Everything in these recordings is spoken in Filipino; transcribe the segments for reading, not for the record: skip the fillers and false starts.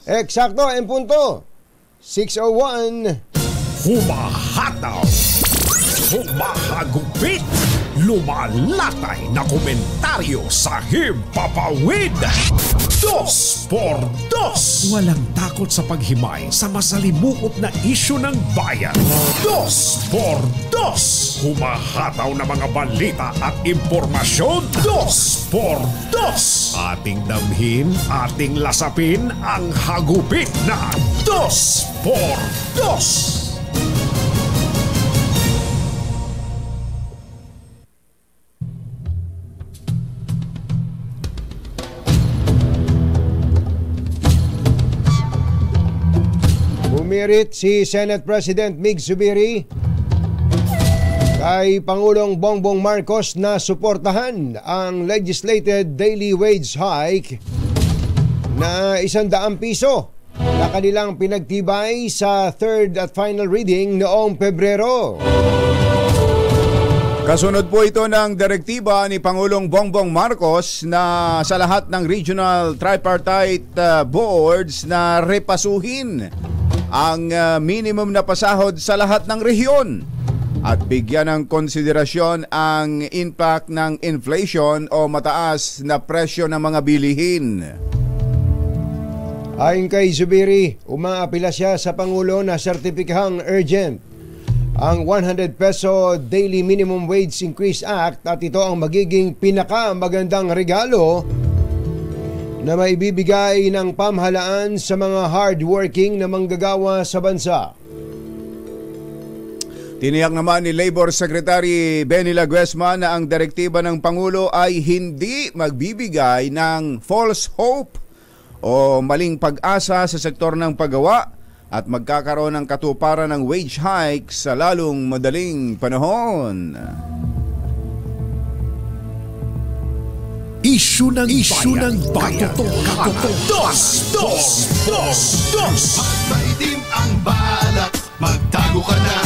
Eksakto, en punto. 6:01. Humahataw, humahagupit, lumalatay na komentaryo sa Himpapawid. 2x2. Walang takot sa paghimay sa masalimuot na isyu ng bayan. 2x2. Humahataw na mga balita at impormasyon. 2x2. Ating damhin, ating lasapin ang hagupit na 2x2. Umirit si Senate President Mig Zubiri kay Pangulong Bongbong Marcos na suportahan ang legislated daily wage hike na 100 piso na kanilang pinagtibay sa third at final reading noong Pebrero. Kasunod po ito ng direktiba ni Pangulong Bongbong Marcos na sa lahat ng regional tripartite boards na repasuhin ang minimum na pasahod sa lahat ng rehiyon at bigyan ng konsiderasyon ang impact ng inflation o mataas na presyo ng mga bilihin. Ayon kay Zubiri, umaapila siya sa Pangulo na sertipikahang urgent ang 100 peso Daily Minimum Wage Increase Act at ito ang magiging pinakamagandang regalo na maibibigay ng pamahalaan sa mga hardworking na manggagawa sa bansa. Tiniyak naman ni Labor Secretary Benny Laguesma na ang direktiba ng Pangulo ay hindi magbibigay ng false hope o maling pag-asa sa sektor ng paggawa at magkakaroon ng katuparan ng wage hike sa lalong madaling panahon. Isyu ng bayan. Dos. Maitim ang balak, magtago ka na.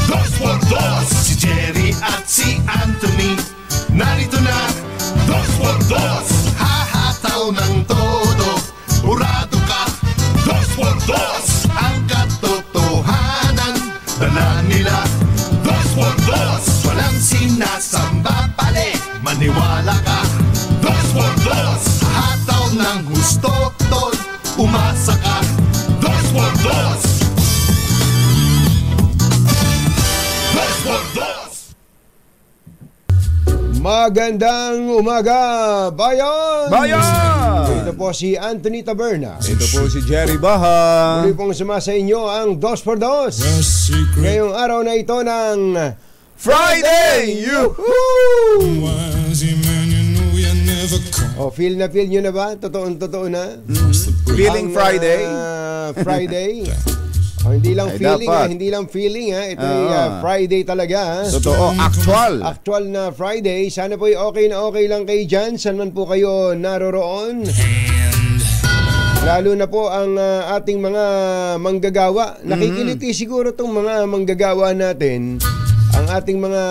2x2. Si Jerry at si Anthony, narito na. 2x2. Hahataw ng todo, urado ka. 2x2. Ang katotohanan, dala nila. 2x2. Walang sinasamba pale, maniwala ka. 2x2. Hataw ng gusto, tol, umasa ka. 2x2. 2x2. Magandang umaga, bayan! Ito po si Anthony Taberna. Ito po si Jerry Baha. Muli pong suma sa inyo ang 2x2. Ngayong araw na ito ng Friday! Yuhuu! Oh, feel nyo na ba? Totoo na? Feeling Friday? Friday. Oh, hindi lang ay, feeling dapat. hindi lang feeling ha. Ito ay Friday talaga ha. Totoo, actual. Actual na Friday. Sana po okay na okay lang kayo dyan. Saan man po kayo naroroon. Lalo na po ang ating mga manggagawa. Nakikiliti siguro tong mga manggagawa natin. Ang ating mga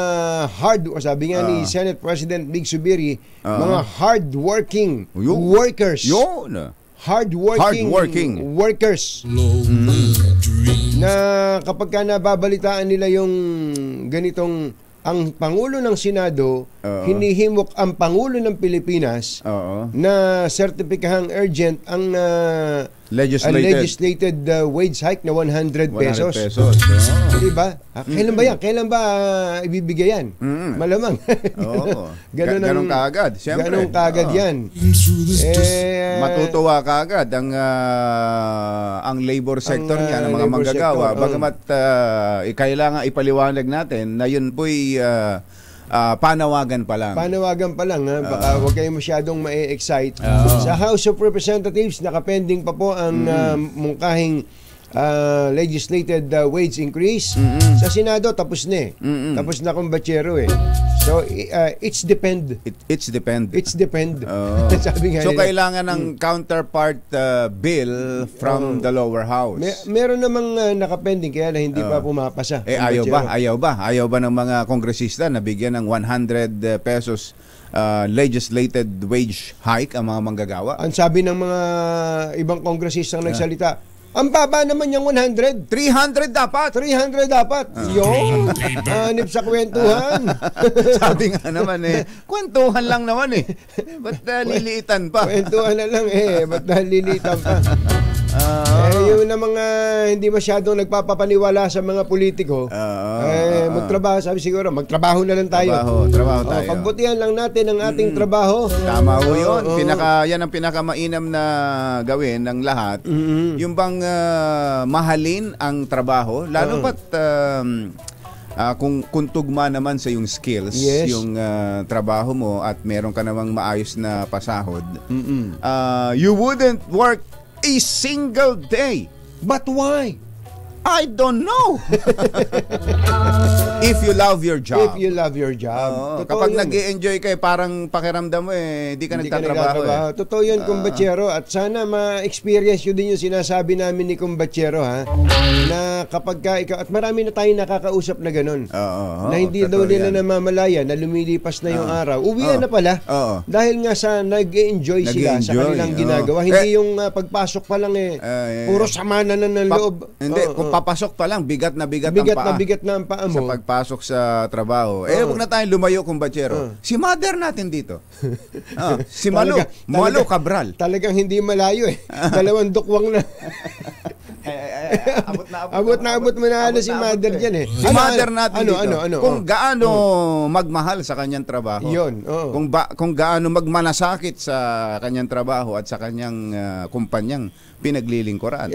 sabi nga ni Senate President Mig Zubiri, mga hardworking workers. Hardworking workers. Na kapag ka nababalitaan nila yung ganitong ang Pangulo ng Senado, hinihimok ang Pangulo ng Pilipinas na sertipikahang urgent ang legislated wage hike na 100 pesos. Diba? Kailan ba yan? Kailan ba ibibigay yan? Malamang. Ganun kaagad. Siyempre. Ganun kaagad yan. Matutuwa kaagad ang labor sector niya, ng mga manggagawa. Bagamat kailangan ipaliwanag natin na yun po'y panawagan pa lang. Panawagan pa lang ha. Baka huwag kayo masyadong ma-excite. Sa House of Representatives nakapending pa po ang mungkahing legislated wage increase. Sa Senado tapos na tapos na kung batsero So it's depend. It's depend. Sabi nga so kailangan ng counterpart bill from the lower house. Meron namang nakapending kaya na hindi pa pumapasa. Ayaw ba ng mga kongresista na bigyan ng 100 pesos legislated wage hike ang mga manggagawa. Ang sabi ng mga ibang kongresistang nagsalita, ang baba naman yung 100. 300 dapat. 300 dapat. Yung hanip sa kwentuhan. Sabi nga naman kwentuhan lang naman ba't liliitan pa? Kwentuhan na lang ba't nalilitan pa? Yung na mga hindi masyadong nagpapapaniwala sa mga politiko, magtrabaho, sabi siguro, magtrabaho na lang tayo. Trabaho tayo. Pagbutihan lang natin ang ating trabaho. Tama ho yun. Yan ang pinakamainam na gawin ng lahat. Yung bang mahalin ang trabaho, lalo pat kung tugma naman sa yung skills, yung trabaho mo at meron ka namang maayos na pasahod, you wouldn't work a single day. But why? I don't know. If you love your job. If you love your job. Kapag nag-i-enjoy ka, parang pakiramdam mo hindi ka nagtatrabaho. Totoo yun, Kumbachero. At sana ma-experience yun din yung sinasabi namin ni Kumbachero, na kapag ka ikaw, at marami na tayong nakakausap na ganun, na hindi daw nila namamalaya, na lumilipas na yung araw. Uwian na pala. Dahil nga sa nag-i-enjoy sila sa kanilang ginagawa. Hindi yung pagpasok pa lang puro sama na ng loob. Hindi, kung papasok pa lang, bigat na bigat na ang paa mo. Sa pagpasok sa trabaho. Huwag na tayong lumayo, Kumbachero. Si mother natin dito. Si Malo Cabral. Talagang hindi malayo 2 dukwang na. Abot mo na si mother dyan Si mother natin dito. Kung gaano magmahal sa kanyang trabaho. Yun. Kung gaano magmanasakit sa kanyang trabaho at sa kanyang kumpanyang pinaglilingkuran.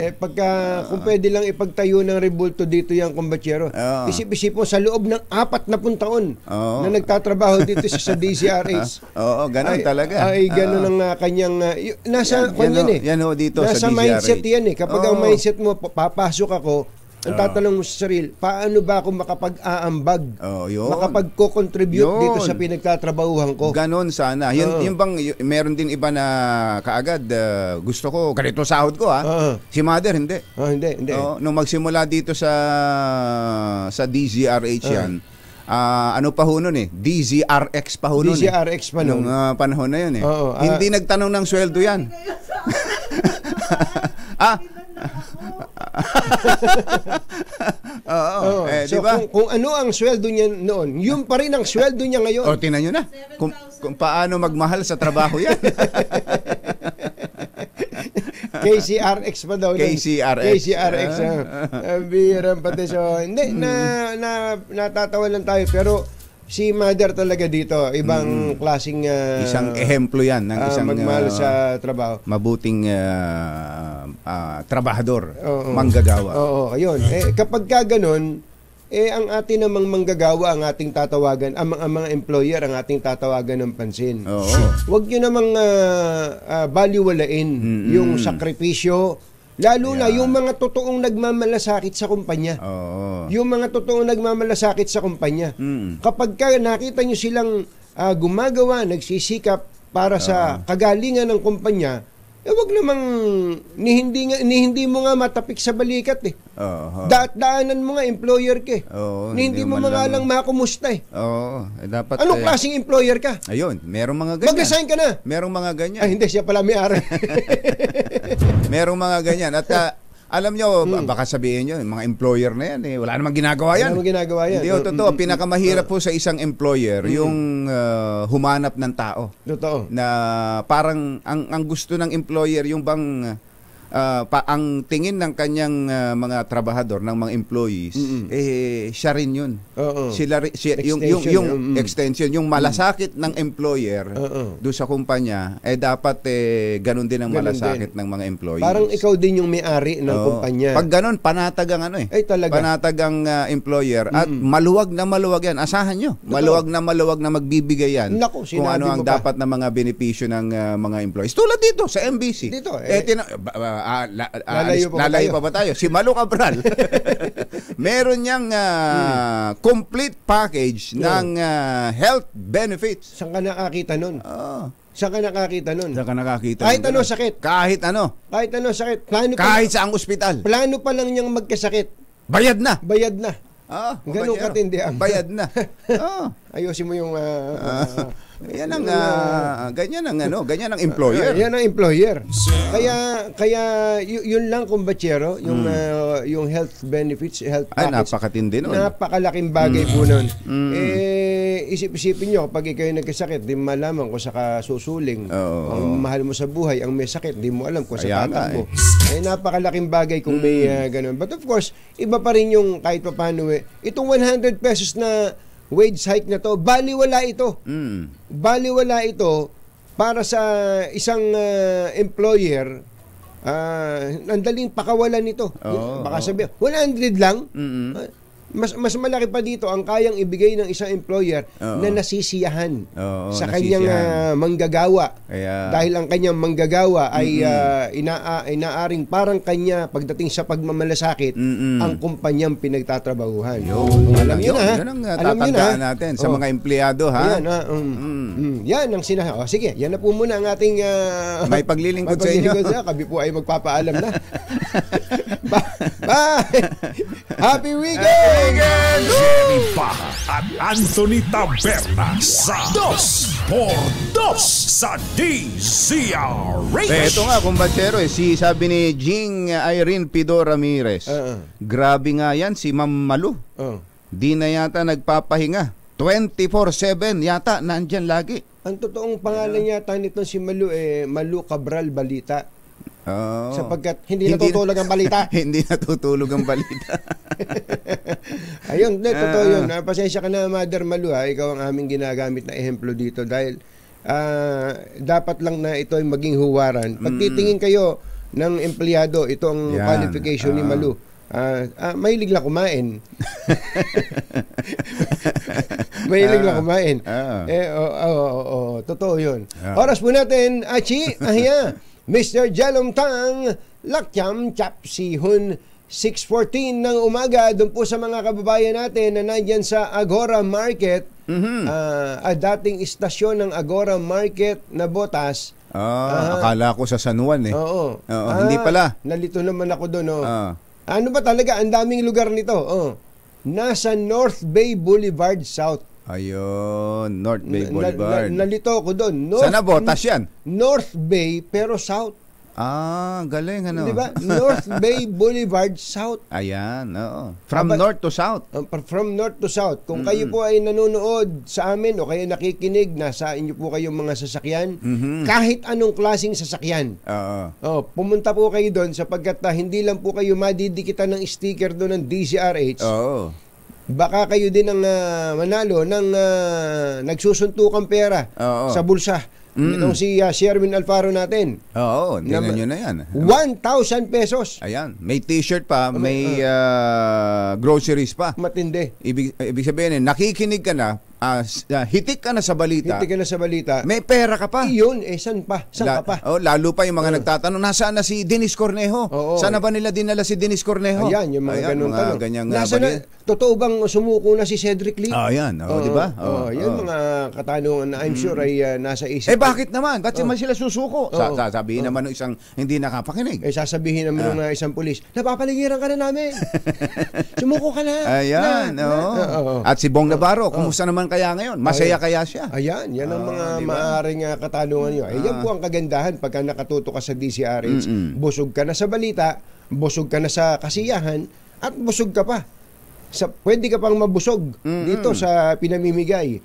Kung pwede lang ipagtayo ng rebulto dito yung Kumbachero. Isip-isip mo sa loob ng 40 taon na nagtatrabaho dito sa DZRH. Ganun talaga. Ay ganun ang kanyang nasa dito nasa sa DZRH. mindset yan kapag ang mindset mo, papasok ako, ang tatanong mo sa sarili, paano ba ako makapag-aambag? Makapag-contribute dito sa pinagtatrabahuhan ko? Ganon sana. Yun bang, meron din iba na kaagad, gusto ko, ganito sahod ko Si mother, hindi. Hindi. Nung magsimula dito sa DZRH yan, ano pa ho nun DZRX pa ho nun DZRX pa nun. Nung panahon na yun Hindi nagtanong ng sweldo yan. Diba? Kung ano ang sweldo niya noon, yun pa rin ang sweldo niya ngayon. Tingnan nyo na kung paano magmahal sa trabaho yan. KCRX pa daw. KCRX. Biram pati. Hindi, natatawa lang tayo. Pero si mother talaga dito, ibang klaseng isang ehemplo yan ng isang magmahal sa trabaho. Mabuting trabahador, manggagawa. Ayun. Kapag ka ganun, ang ating namang manggagawa, ang ating tatawagan, ang mga employer, ang ating tatawagan ng pansin. Huwag nyo namang baliwalain yung sakripisyo, lalo na yung mga totoong nagmamalasakit sa kumpanya. Yung mga totoong nagmamalasakit sa kumpanya. Kapag ka nakita nyo silang gumagawa, nagsisikap para sa kagalingan ng kumpanya, wag namang hindi mo nga matapik sa balikat daanan mo nga employer ka hindi mo mga lang makumusta dapat anong klaseng employer ka? Ayun, merong mga ganyan. Mag-resign ka na. Merong mga ganyan. Hindi, siya pala may-ari. Merong mga ganyan. At alam nyo, baka sabihin nyo, mga employer na yan, wala namang ginagawa yan. Hindi, totoo. Pinakamahirap po sa isang employer, yung humanap ng tao. Totoo. Na parang, ang gusto ng employer, yung bang, ang tingin ng kanyang mga trabahador, ng mga employees, siya rin yun. Yung extension, yung malasakit ng employer doon sa kumpanya, dapat ganun din ang malasakit ng mga employees. Parang ikaw din yung may-ari ng kumpanya. Pag ganun, panatag ang panatag ang employer at maluwag na maluwag yan. Asahan nyo. Totoo. Maluwag na magbibigay yan. Kung ano ang dapat na mga benepisyo ng mga employees. Tulad dito sa MBC. Dito. Lalayo pa ba tayo? Si Malo Cabral. Meron niyang complete package ng health benefits. Saan ka nakakita nun? Saan ka nakakita nun? Kahit ano sakit. Kahit ano sakit. Kahit sa ang ospital. Plano pa lang niyang magkasakit. Bayad na. Ganun katindi ang. Bayad na. Ayusin mo yung Yan ang ganyan ang employer. Yan ang employer. Kaya yun lang kumbatsero, yung health benefits, health package. Napakatindi nun. Napakalaking bagay po nun. Isip-isipin nyo, kapag ikaw nagkasakit, di malaman kung saka susuling. Ang mahal mo sa buhay, ang may sakit, di mo alam kung sa tatakbo. Napakalaking bagay kung may ganun. But of course, iba pa rin yung kahit pa paano itong 100 pesos na wage hike na to, baliwala ito. Baliwala ito para sa isang employer. Ang daling pakawalan nito. Baka sabihin, 100 lang? Mas malaki pa dito ang kayang ibigay ng isang employer na nasisiyahan sa kanyang manggagawa. Dahil ang kanyang manggagawa ay inaaring parang kanya pagdating sa pagmamalasakit ang kumpanyang pinagtatrabahuhan. Alam niyo na. Yan ang tatandaan natin sa mga empleyado, ha? Yan ang sinasabi. Sige, yan na po muna ang ating may paglilingkod sa inyo. Kami po ay magpapaalam na. Bye! Happy weekend! Jerry Baja at Anthony Taberna sa 2x2 sa DZRH. Ito nga, kumbatsero, sabi ni Jing Irene Pido Ramirez, grabe nga yan si Ma'am Malu. Di na yata nagpapahinga. 24/7 yata nandyan lagi. Ang totoong pangalan yata nito si Malu Malu Cabral Balita. Sapagkat hindi natutulog ang balita. Hindi natutulog ang balita. Ayun, totoo yun. Pasensya ka na, Mother Malu, ikaw ang aming ginagamit na ehemplo dito dahil dapat lang na ito ay maging huwaran. Pag titingin kayo ng empleyado, ito ang qualification ni Malu. Mahilig lang kumain. Mahilig lang kumain. Totoo yun. Oras po natin, Achi, Mr. Jalom Tang, Lakyam Chapsihun, 6:14 ng umaga, doon po sa mga kababayan natin na nandyan sa Agora Market, dating istasyon ng Agora Market na Botas. Akala ko sa San Juan hindi pala. Nalito naman ako doon. Ano ba talaga? Ang daming lugar nito. Nasa North Bay Boulevard South. Ayun, North Bay Boulevard. Nalito ako doon. Sana Botas yan? North Bay pero South. Galing Di ba? North Bay Boulevard South. Ayan, oo. From north to south. From north to south. Kung kayo po ay nanonood sa amin o kaya nakikinig, nasa inyo po kayong mga sasakyan, kahit anong klaseng sasakyan. Pumunta po kayo doon sapagkat hindi lang po kayo madidikitan ng sticker doon ng DZRH. Baka kayo din ang manalo ng nagsusuntukang pera sa bulsa. Itong si Sherwin Alfaro natin. Tingnan nyo na yan. 1,000 pesos. Ayan, may t-shirt pa, may groceries pa. Matindi. Ibig sabihin, nakikinig ka na, hitik ka na sa balita. Hitik ka na sa balita. May pera ka pa. Iyon, saan pa? Saan ka pa? Lalo pa yung mga nagtatanong, nasaan na si Dennis Cornejo? Saan na ba nila dinala si Dennis Cornejo? Ayan, yung mga ganun tanong. Ganyang totoo bang sumuko na si Cedric Lee? Ayan, di ba? Yan mga katanungan na I'm sure ay nasa isip. Bakit naman? Ba't naman sila susuko? Sasabihin naman ng isang hindi nakapakinig. Sasabihin naman ng isang pulis, napapaligiran ka na namin. Sumuko ka na. Ayan, At si Bong Navarro, kumusta naman kaya ngayon? Masaya kaya siya? Ayan, yan ang mga maaaring katanungan nyo. Yan po ang kagandahan pagka nakatuto ka sa DZRH. Busog ka na sa balita, busog ka na sa kasiyahan, at busog ka pa. Pwede ka pang mabusog dito sa pinamimigay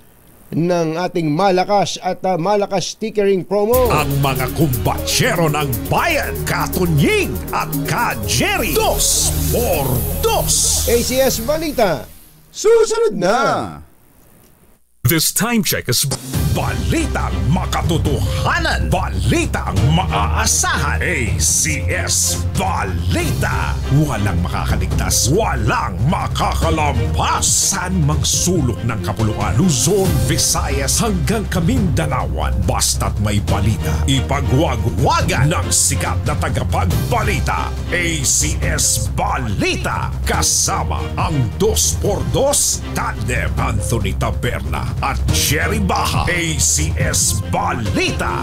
ng ating malakas at malakas stickering promo. Ang mga kumbatsero ng bayan, Katunying at Ka-Jerry, 2x2. ACS Balita, susunod na. This time check is balitang makatotohanan, balitang maaasahan. ACS Balita. Walang makakaligtas, walang makakalampas. Saan magsulok ng kapuluan, Luzon, Visayas hanggang Kamindalawan. Basta't may balita, ipagwagwagan ng sikat na tagapagbalita. ACS Balita. Kasama ang 2x2 tandem Anthony Taberna at Jerry Baja. ACS Balita.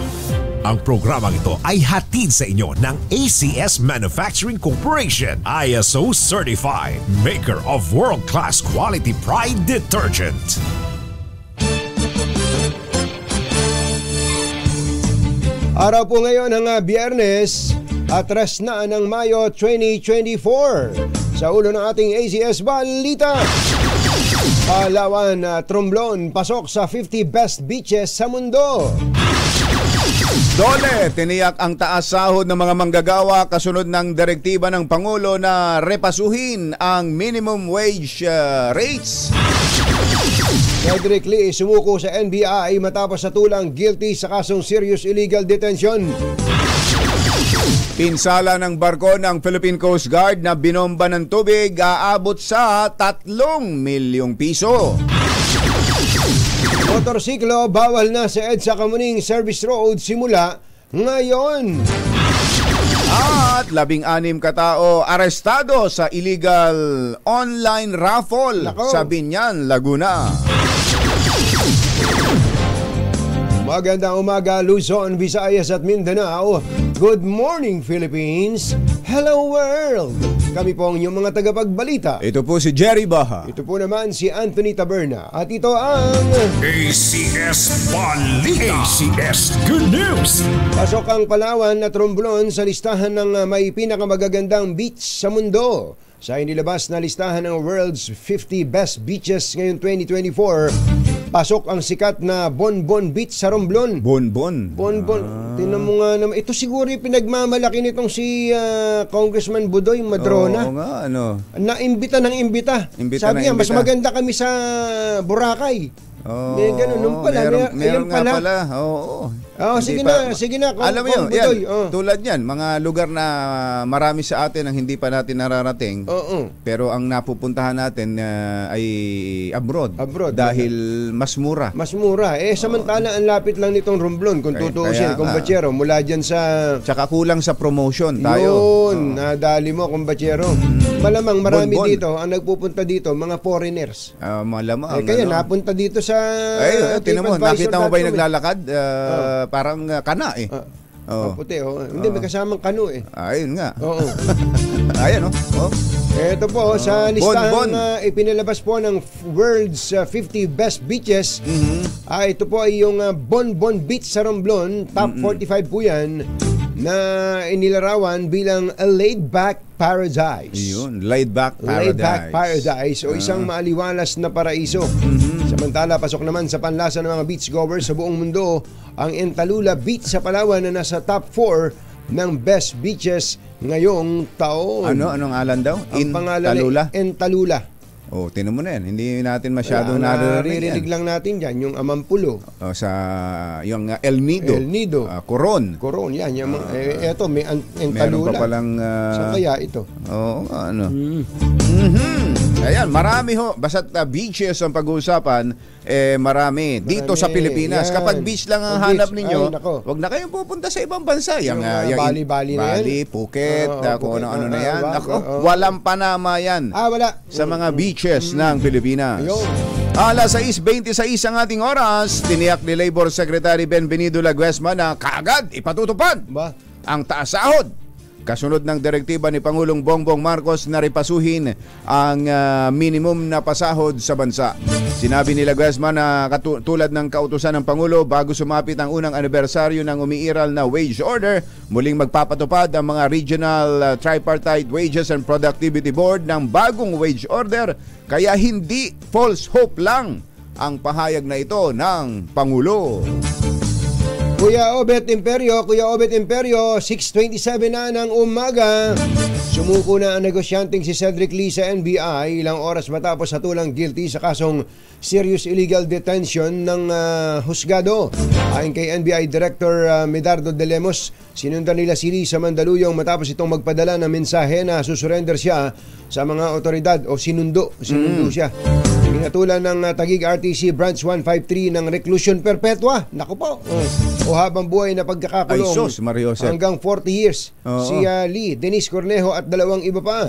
Ang programang ito ay hatid sa inyo ng ACS Manufacturing Corporation, ISO Certified, maker of world-class quality Pride detergent. Araw po ngayon ng Biyernes at rest na ng Mayo 2024. Sa ulo ng ating ACS Balita, Palawan, Tromblon, pasok sa 50 best beaches sa mundo. Dole, tiniyak ang taas sahod ng mga manggagawa kasunod ng direktiba ng Pangulo na repasuhin ang minimum wage rates. Cedric Lee sumuko sa NBI matapos natulang guilty sa kasong serious illegal detention. Pinsala ng barko ng Philippine Coast Guard na binomba ng tubig aabot sa 3 milyong piso. Motorsiklo bawal na sa EDSA Kamuning Service Road simula ngayon. At 16 katao arestado sa illegal online raffle Nako. sa Binyan, Laguna. Magandang umaga, Luzon, Visayas at Mindanao. Good morning, Philippines. Hello, world. Kami po ang inyong mga tagapagbalita. Ito po si Jerry Baha. Ito po naman si Anthony Taberna. At ito ang ACS Balita. ACS Good News. pasok ang Palawan at Tromblon sa listahan ng may pinakamagagandang beach sa mundo. Sa inilabas na listahan ng World's 50 Best Beaches ngayong 2024, pasok ang sikat na Bonbon Beach sa Romblon. Bonbon. Bonbon. Tingnan mo nga naman. Ito siguro yung pinagmamalaki nitong si Congressman Budoy Madrona. Oo nga, ano. Naimbita ng imbita. Imbita Sabi ng niya, mas imbita. maganda kami sa Boracay. Oh, May ganun. Nung pala, meron ayan nga pala. Oo. Oh, Hindi sige na. Alam mo yun, Budoy. yan, tulad yan, mga lugar na marami sa atin ang hindi pa natin nararating. Oo. Pero ang napupuntahan natin ay abroad. Abroad. Dahil mas mura. Mas mura. Samantala, ang lapit lang nitong Romblon. Kung Kaya tutuusin, nga. kumbachero, mula dyan sa... Tsaka kulang sa promotion tayo. Yun, nadali mo, kumbachero. Malamang marami Bonbon. dito, ang nagpupunta dito, mga foreigners. Malamang. Kaya napunta dito sa... Tinan mo, nakita mo ba yung TripAdvisor.com, naglalakad? Parang kana eh. Puti, Hindi, may kasamang kano eh. Ayun nga. Oo. Ayan oh. Ito po, sa listahan Bonbon. na ipinalabas po ng World's 50 Best Beaches, ito po ay yung Bonbon Beach sa Romblon, top 45 po yan, na inilarawan bilang a laid-back paradise. Yun, laid-back paradise. Laid-back paradise o isang maaliwalas na paraiso. Samantala, pasok naman sa panlasa ng mga beachgoers sa buong mundo ang Entalula Beach sa Palawan na nasa top 4 ng best beaches ngayong taon. Anong alan daw? Ang pangalan Talula? ay Entalula. Oh, tinan mo na yan. Hindi natin masyadong naririnig naririnig yan. lang natin dyan, yung Amampulo, Sa yung El Nido. El Nido, Coron. Coron, yan. Yung mga, eto, may Meron Entalula. pa palang... Saan kaya ito? ano. Ayan, marami ho. Basta't beaches ang pag-uusapan, marami. Dito sa Pilipinas. yan. Kapag beach lang ang Pag hanap beach, ninyo, ay, nako. wag na kayong pupunta sa ibang bansa. Yung, Bali na yan. Bali, Phuket, kung Phuket. ano-ano na yan. Wag, Nako, walang panama yan wala. sa mga beaches ng Pilipinas. Ayun. Alas 6:26 ang ating oras. Tiniyak ni Labor Secretary Benvenido Laguesma na kaagad ipatutupad Ba? ang taas sahod. Kasunod ng direktiba ni Pangulong Bongbong Marcos na repasuhin ang minimum na pasahod sa bansa. Sinabi ni Laguesma na tulad ng kautusan ng Pangulo bago sumapit ang unang anibersaryo ng umiiral na wage order, muling magpapatupad ang mga regional tripartite wages and productivity board ng bagong wage order, kaya hindi false hope lang ang pahayag na ito ng Pangulo. Kuya Obet Imperio, 6:27 na ng umaga. Sumuko na ang negosyanteng si Cedric Lee sa NBI ilang oras matapos hatulang guilty sa kasong serious illegal detention ng husgado. Ayon kay NBI Director Medardo de Lemos, sinundan nila si Lee sa Mandaluyong matapos itong magpadala ng mensahe na susurrender siya sa mga otoridad o sinundo siya. Pinatulan ng Taguig RTC Branch 153 ng reclusion perpetua. Naku po. O habang buhay na pagkakakulong. Ay, sus, Mario Josep. Hanggang 40 years. Oo. Si Lee, Denise Cornejo at dalawang iba pa.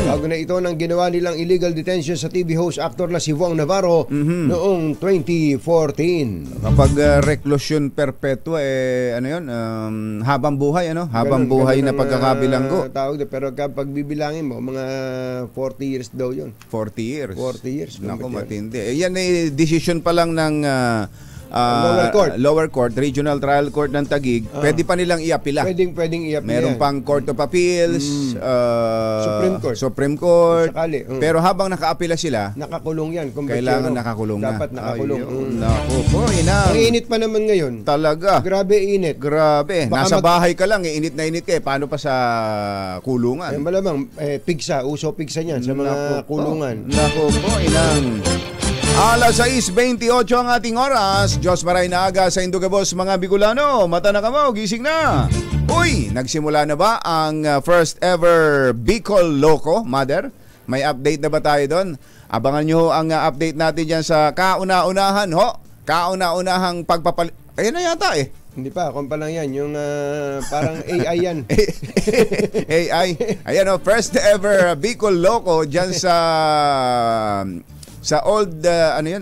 Bago na ito nang ginawa nilang illegal detention sa TV host actor na si Wong Navarro noong 2014. Kapag reclusion perpetua, ano yun? Habang buhay, ano? Habang buhay na pagkakabilanggo. Tawag na, pero kapag bibilangin mo, mga 40 years daw yun. 40 years. 40 years. Naku, matindi. Yan ay decision pa lang ng lower court, regional trial court ng Taguig, pwede pa nilang iapila. Pwedeng i-appeal. Meron pang Court of Appeals, Supreme Court. Sakali. Pero habang nakaapila sila, Nakakulong yan. kailangan nakakulong na. Dapat nakakulong. Naku po, inang. Ang init pa naman ngayon. Talaga. Grabe init. Grabe. Baka Nasa bahay ka lang, init na init ka. Paano pa sa kulungan? Malamang, pigsa. Uso pigsa niyan sa mga kulungan. Naku po, inang. Alas 6:28 ang ating oras. Diyos maray na aga sa Indugabos mga Bicolano. Mata na kamo, gising na. Uy, nagsimula na ba ang first ever Bicol Loco, Mother? May update na ba tayo doon? Abangan nyo ang update natin dyan sa kauna-unahan, ho. Kauna-unahang pagpapalit. Ayun na yata eh. Hindi pa, kung pa lang yan. Yung parang AI yan. AI. Ayan o, first ever Bicol Loco dyan sa old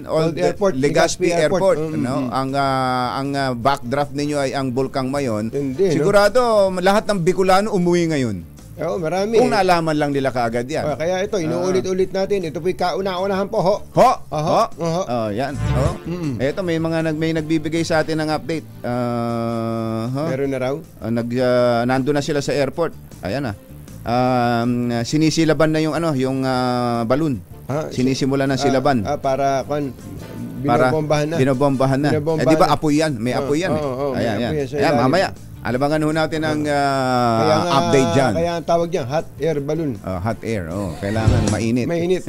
Old airport, Legazpi Airport, Mm-hmm. no? Ang backdraft ninyo ay ang Bulkang Mayon. Hindi, Sigurado lahat ng Bicolano umuwi ngayon. Oo, marami. Kung naalaman lang nila kaagad yan. Kaya ito, inuulit-ulit natin. Ito po'y kauna-unahan po, ho. Ho. Oho. Yan. Ito may nagbibigay sa atin ng update. Meron na raw? Nandun na sila sa airport. Ayan na. Sinisilaban na yung balloon. Sinisimula ng silaban. Para binobombahan na. Di ba apoy yan? May apoy yan. Ayan. Ayan, mamaya. Alabangan ho natin ang update dyan. Kaya ang tawag dyan, hot air balloon. Hot air. Kailangan mainit. Mainit.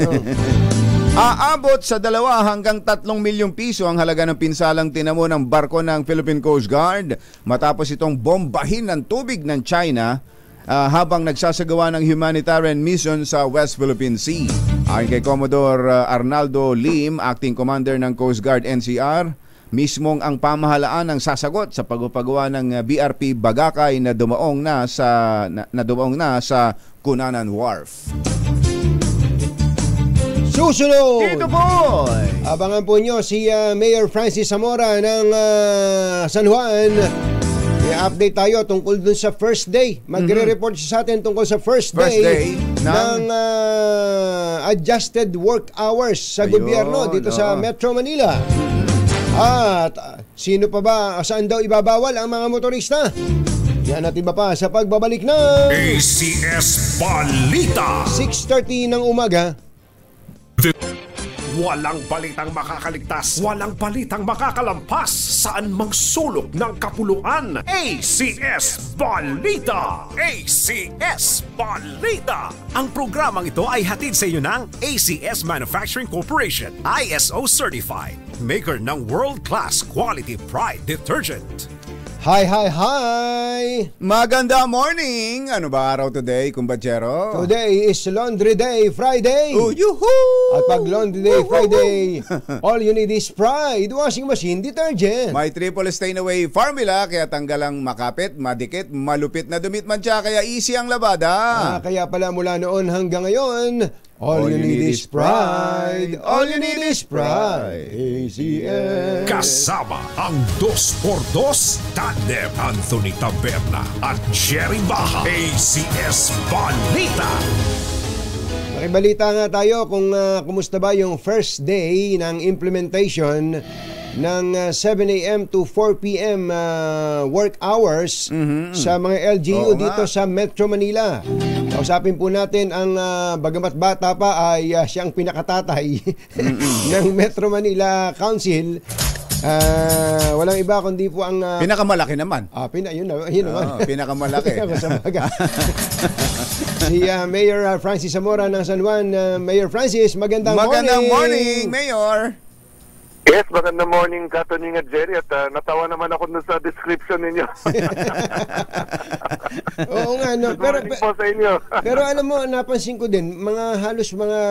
Aabot sa 2 hanggang 3 milyong piso ang halaga ng pinsalang tinamo ng barko ng Philippine Coast Guard matapos itong bombahin ng tubig ng China habang nagsasagawa ng humanitarian mission sa West Philippine Sea. Ayon kay Commodore Arnaldo Lim, Acting Commander ng Coast Guard NCR, mismong ang pamahalaan ang sasagot sa pagpapagawa ng BRP Bagakay na dumaong na sa Cunanan Wharf. Susunod! Dito boy! Abangan po nyo si Mayor Francis Zamora ng San Juan. I-update tayo tungkol dun sa first day. Magre-report siya sa atin tungkol sa first day ng adjusted work hours sa gobyerno dito sa Metro Manila. At sino pa ba, saan daw ibabawal ang mga motorista? Yan natin ba pa sa pagbabalik ng ACS Balita. 6:30 ng umaga. Walang balitang makakaligtas, walang balitang makakalampas, saan mang sulok ng kapuluan. ACS Balita! ACS Balita! Ang programang ito ay hatid sa inyo ng ACS Manufacturing Corporation, ISO Certified, maker ng world-class quality Pride detergent. Hi! Maganda morning! Ano ba araw today, kumbachero? Today is Laundry Day Friday. Yuhuu! At pag Laundry Day Friday, all you need is Pride washing machine detergent. May triple stain away formula, kaya tanggalang makapit, madikit, malupit na dumit man siya, kaya easy ang labada. Kaya pala mula noon hanggang ngayon, all you need is Pride. All you need is Pride. ACS. Kasama ang 2x2 Tandem Anthony Taberna at Jerry Baja. ACS Balita. Makibalita nga tayo kung kumusta ba yung first day ng implementation ng 7 a.m. to 4 p.m. Work hours sa mga LGU dito sa Metro Manila. Kausapin po natin ang bagamat bata pa ay siyang pinakatatay ng Metro Manila Council. Walang iba kundi po ang pinakamalaki naman. Yun naman. Pinakamalaki. Si Mayor Francis Zamora ng San Juan. Mayor Francis, magandang morning, Mayor. Yes, magandang morning, Katoning at Jerry. At natawa naman ako dun sa description ninyo. Oo nga, no. Pero po sa inyo. Pero alam mo, napansin ko din, halos mga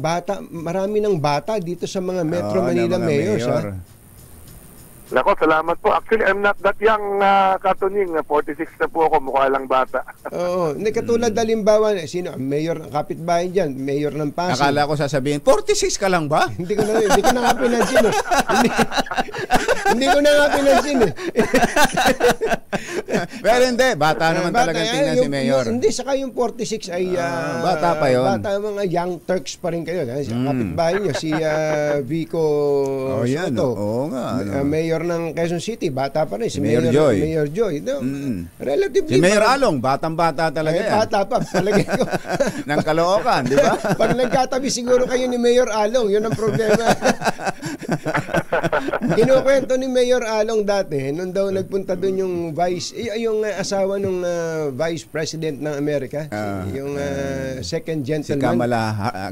bata, marami ng bata dito sa mga Metro Manila mayors. Nako, salamat po. Actually, I'm not that young, Katoning. 46 na po ako, mukha lang bata. Oo. Katulad halimbawa, sino? Mayor ng kapitbahay dyan, mayor ng Pasig. Akala ko sasabihin, 46 ka lang ba? Hindi ko na nga pinansin. Hindi ko na nga pinansin. Pero hindi, bata naman talaga tingnan si Mayor. Hindi, saka yung 46 ay bata pa yun. Bata, mga young Turks pa rin kayo. Kapitbahay nyo, si Vico yan, Soto. oo nga. Mayor ng Quezon City, bata pa rin. Si Mayor Joy. Mayor Joy. No, relatively. Si Mayor Along, batang-bata talaga yan. Bata pa, palagay ko. Ng Caloocan, di ba? Pag nagkatabi siguro kayo ni Mayor Along, yun ang problema. Kinukwento ni Mayor Along dati, nung daw nagpunta doon yung yung asawa ng Vice President ng Amerika, yung second gentleman. Si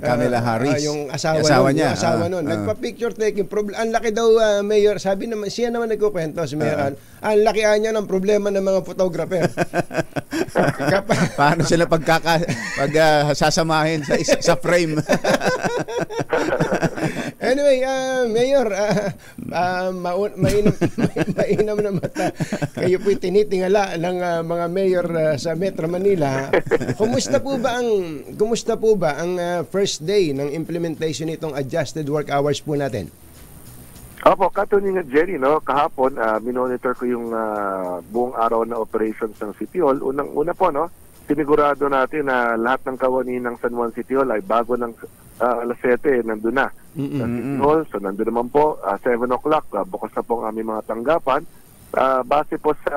Kamala Harris. Yung asawa niya. Nagpa-picture taking. Ang laki daw, Mayor, sabi naman, siya naman nagkukwento, si Mayor Along, ang laki niya ng problema ng mga photographer. Paano sila sasamahin sa frame? Anyway, Mayor, mainam na mata. Kayo po'y tinitingala ng mga mayor sa Metro Manila. Kumusta po ba ang first day ng implementation nitong adjusted work hours po natin? Opo, katuning Jerry, no, kahapon minonitor ko yung buong araw na operations ng City Hall. Una po, no, sinigurado natin na lahat ng kawani ng San Juan City Hall ay bago ng alas 7, nandun na sa City Hall. So nandun naman po, 7 o'clock, bukas na po ang aming mga tanggapan. Base po sa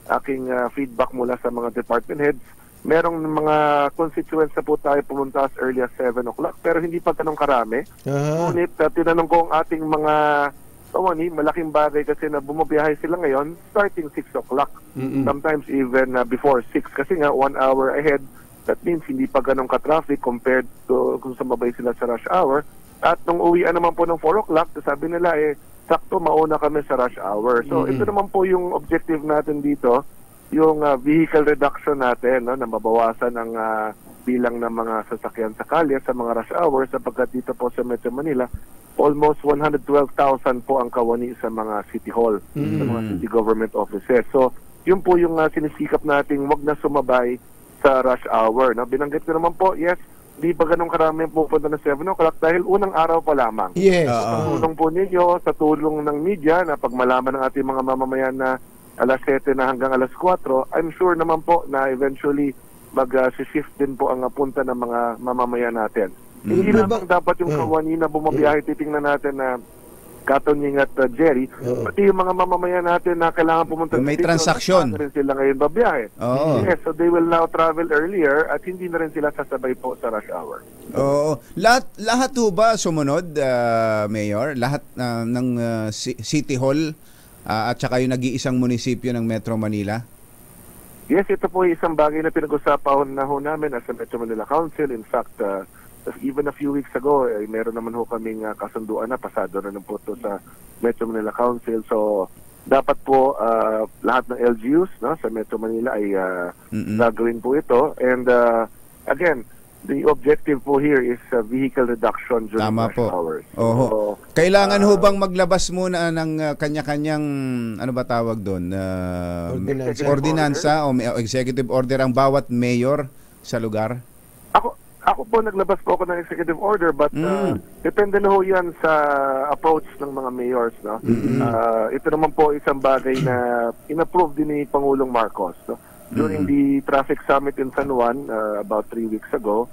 aking feedback mula sa mga department heads, merong mga constituents na po tayo pumunta as early as 7 o'clock, pero hindi pa ganun karami. Ngunit tinanong ko ang ating mga kawani, malaking bagay kasi na bumabiyahe sila ngayon starting 6 o'clock. Sometimes even before 6 kasi nga 1 hour ahead. That means hindi pa ganun ka-traffic compared to kung sumabay sila sa rush hour. At nung uwian naman po ng 4 o'clock, sabi nila sakto mauna kami sa rush hour. So ito naman po yung objective natin dito, yung vehicle reduction natin, no, na mabawasan ang bilang ng mga sasakyan sa kalye sa mga rush hours, sapagkat dito po sa Metro Manila, almost 112,000 po ang kawani sa mga city hall, sa mga city government offices. So, yun po yung sinisikap nating wag na sumabay sa rush hour. No? Binanggit ko naman po, yes, di ba ganun karami pupunta na 7 o'clock dahil unang araw pa lamang. Yes. Sa tulong po ninyo, sa tulong ng media, na pag malaman ng ating mga mamamayan na alas 7 na hanggang alas 4, I'm sure naman po na eventually mag-shift din po ang punta ng mga mamamayan natin. Hindi lamang dapat yung kawani na bumabiyahe, titingnan natin na Katunying at Jerry, pati yung mga mamamayan natin na kailangan pumunta may transaksyon. rin sila ngayon babiyahe. Yes, so they will now travel earlier at hindi na rin sila sasabay po sa rush hour. Oo. Lahat ho ba sumunod, Mayor? Lahat ng City Hall at saka yung nag-iisang munisipyo ng Metro Manila? Yes, ito po isang bagay na pinag-usapan na ho namin as a Metro Manila Council. In fact, even a few weeks ago, meron naman ho kaming kasunduan na pasado na po ito sa Metro Manila Council. So, dapat po lahat ng LGUs, no, sa Metro Manila ay gagawin po ito. And again, the objective po here is vehicle reduction during rush hours. So, kailangan ho bang maglabas muna ng kanya-kanyang, ano ba tawag doon? Ordinansa o executive order ang bawat mayor sa lugar? Ako po, naglabas po ako ng executive order, but depende na ho yan sa approach ng mga mayors. No? Ito naman po isang bagay na in-approve din ni Pangulong Marcos. No? During the traffic summit in San Juan about 3 weeks ago,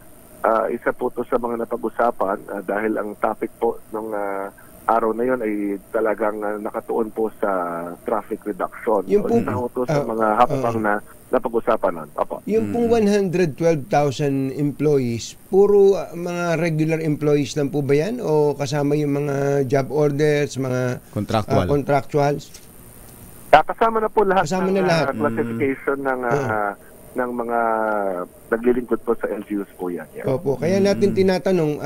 isa po ito sa mga napag-usapan dahil ang topic po ng araw na yon ay talagang nakatuon po sa traffic reduction. Yung po, ito sa mga hakbang na napag-usapan nun. Yung pong 112,000 employees, puro mga regular employees lang po ba yan? O kasama yung mga job orders, mga contractuals? Kasama na po lahat ng classification ng mga naglilingkod po sa LGUs po yan. Yeah. Opo, kaya natin tinatanong,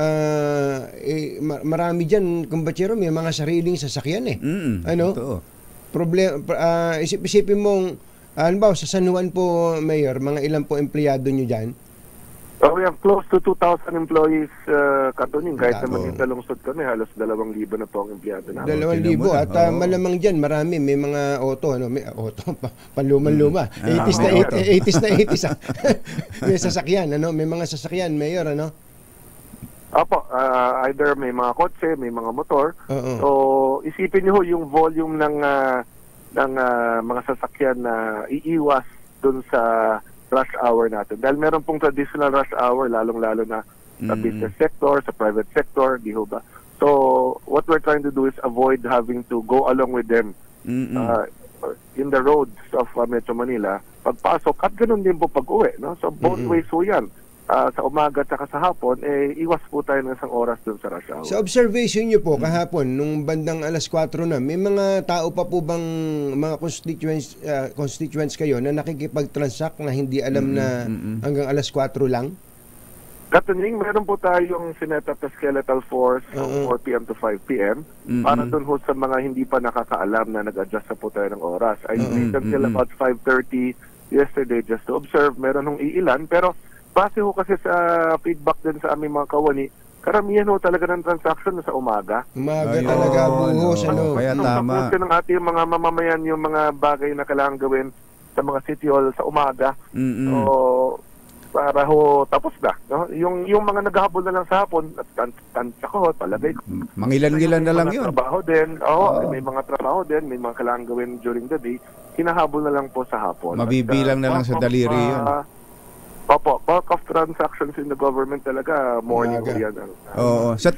marami dyan, kumbachero, may mga sariling sasakyan ano? Isip-isipin mong, halimbawa sa San Juan po, Mayor, mga ilan po empleyado nyo dyan? We have close to 2,000 employees, Katunying. Kahit naman yung talungsod kami, halos 2,000 na po ang empleyado namin. 2,000 at malamang dyan, marami. May mga auto, may auto, panluman-luma. 80s na 80s. May sasakyan, may mga sasakyan, Mayor, Opo, either may mga kotse, may mga motor. So, isipin niyo yung volume ng ng mga sasakyan na iiwas dun sa rush hour natin. Dahil meron pong traditional rush hour, lalong-lalo na sa business sector, sa private sector, di ho ba? So, what we're trying to do is avoid having to go along with them in the roads of Metro Manila, pagpasok, at ganun din po pag-uwi. No? So, both ways po yan. Sa umaga at sa hapon, iwas po tayo ng isang oras dun sa rush hour. Sa observation nyo po, kahapon, nung bandang alas 4 na, may mga tao pa po bang, mga constituents kayo na nakikipag-transact na hindi alam na hanggang alas 4 lang? Katunying, meron po tayong sinetap na skeletal force from 4 p.m. to 5 p.m. Para dun ho sa mga hindi pa nakakaalam na nag-adjust na po tayo ng oras. I stayed until about 5:30 yesterday just to observe. Meron hong iilan, pero base ho kasi sa feedback din sa aming mga kawani, karamihan ho talaga ng transaction sa umaga. Umaga talaga, buhos. Kaya tama. Ng ating mga mamamayan yung mga bagay na kailangan gawin sa mga city hall sa umaga. So, para ho tapos na, no? Yung mga naghahabol na lang sa hapon, tansya ko, palagay ko. Mangilan-gilan na lang 'yun. Trabaho din. May mga trabaho din, may mga kailangan gawin during the day, hinahabol na lang po sa hapon. Mabibilang na lang sa daliri 'yun. Opo, bulk of transactions in the government talaga morning ko yan. Oo. Sa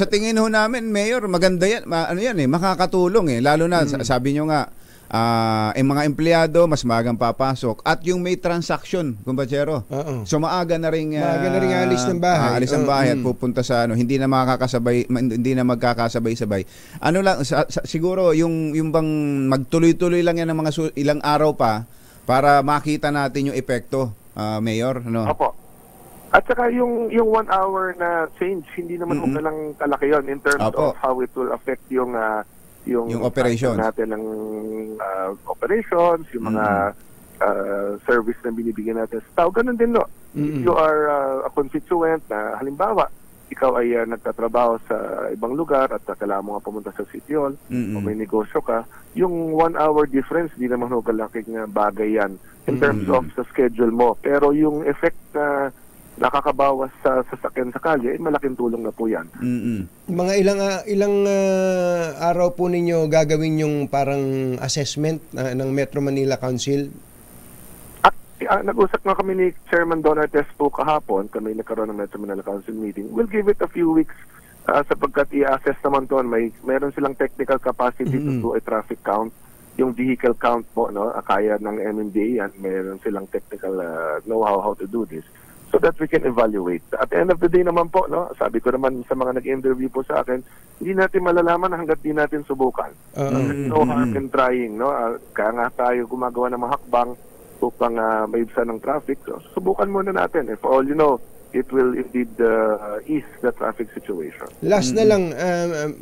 tingin ho namin, Mayor, maganda yan. Ano yan makakatulong lalo na sabi nyo nga mga empleyado mas maagang papasok at yung may transaction, kumpatsero. So maaga na ring alis ng bahay. Alis ng bahay at pupunta sa hindi na magkakasabay-sabay. Ano lang siguro yung bang magtuloy-tuloy lang yan ng mga ilang araw pa para makita natin yung epekto, Mayor, no? Opo. At saka yung 1 hour na change, hindi naman lang kalaki yon in terms of how it will affect yung operation natin ng operations, yung mga service na binibigyan natin sa tao. Ganun din, no? If you are a constituent na halimbawa, ikaw ay nagtatrabaho sa ibang lugar at kailangan mo nga pumunta sa City Hall o may negosyo ka, yung 1 hour difference, di naman kalaking bagay yan in terms of sa schedule mo. Pero yung effect na nakakabawas sa sasakyan sa kalye, malaking tulong na po yan. Mga ilang araw po ninyo gagawin yung parang assessment ng Metro Manila Council? At nag-usap nga kami ni Chairman Don Artes po kahapon, kami nagkaroon ng Metro Manila Council meeting. We'll give it a few weeks sapagkat i-assess naman doon. Meron silang technical capacity to do a traffic count. Yung vehicle count po, no, kaya ng MMDA yan. Meron silang technical know-how how to do this, so that we can evaluate. At the end of the day naman po, no, sabi ko naman sa mga nag-interview po sa akin, hindi natin malalaman hanggat di natin subukan. No harm in trying, no? Kaya nga tayo gumagawa ng mga hakbang upang maibsan ng traffic. So, subukan muna natin. For all you know, it will indeed ease the traffic situation. Last na lang,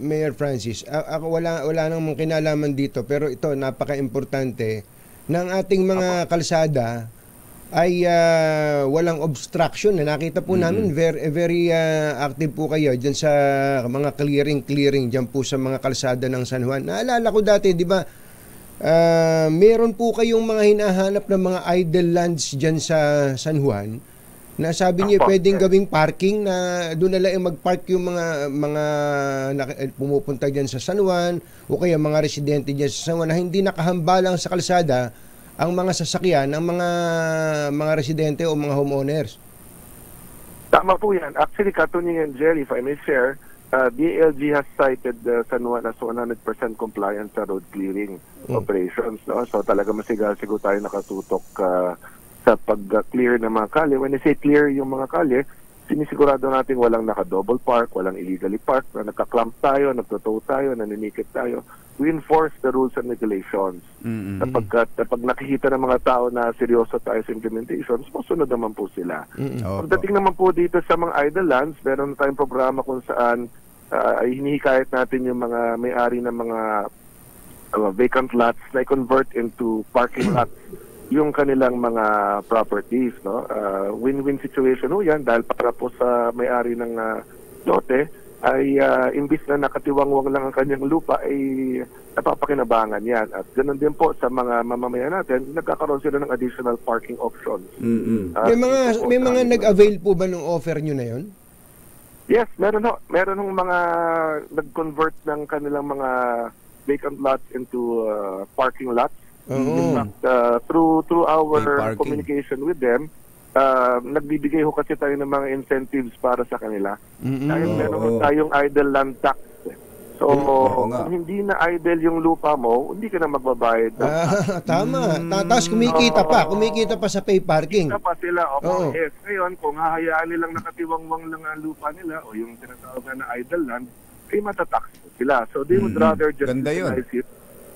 Mayor Francis, ako wala namang kinalaman dito, pero ito, napaka-importante ng ating mga kalsada ay walang obstruction. Nakita po namin very active po kayo dyan sa mga clearing dyan po sa mga kalsada ng San Juan. Naalala ko dati, di ba, meron po kayong mga hinahanap ng mga idle lands dyan sa San Juan na sabi niyo pwedeng gawing parking, na doon na lang mag-park yung mga pumupunta dyan sa San Juan o kaya mga residente dyan sa San Juan na hindi nakahambalang sa kalsada ang mga sasakyan ng mga residente o mga homeowners. Tama po yan. Actually, Katunying and Jerry, if I may share, DLG has cited San Juan as 100% compliant sa road clearing operations. No? So talaga masigal-sigo tayo nakatutok sa pag-clear ng mga kalye. When I say clear yung mga kalye, sinisigurado natin walang naka-double park, walang illegally park, na nagka-clamp tayo, nagtotow tayo, naninikit tayo. We enforce the rules and regulations. Kapag nakikita ng mga tao na seryoso tayo sa implementations, masunod naman po sila. Pagdating naman po dito sa mga idle lands, meron tayong programa kung saan ay hinihikayat natin yung mga may-ari ng mga vacant lots na i-convert into parking lots yung kanilang mga properties, no? Win-win situation ho yan, dahil para po sa may-ari ng lote ay imbis na nakatiwangwang lang ang kanyang lupa ay napapakinabangan yan. At ganoon din po sa mga mamamayan natin, nagkakaroon sila ng additional parking options. May mga nag-avail po ba ng offer nyo na yon? Yes, meron ho. Meron hong mga nag-convert ng kanilang mga vacant lots into parking lots. In Oo. fact, through our Parking. communication with them, nagbibigay ho kasi tayo ng mga incentives para sa kanila. Dahil meron ho tayong idle land tax. So, nga. kung hindi na idle yung lupa mo, hindi ka na magbabayad. Tama. Tapos kumikita pa sa pay parking. Kita pa sila. Oo. Yes. Ngayon, kung hahayaan nilang nakatiwangwang lang ang lupa nila o yung tinatawag na idle land, ay matatax sila. So, they would rather just Ganda yun. utilize it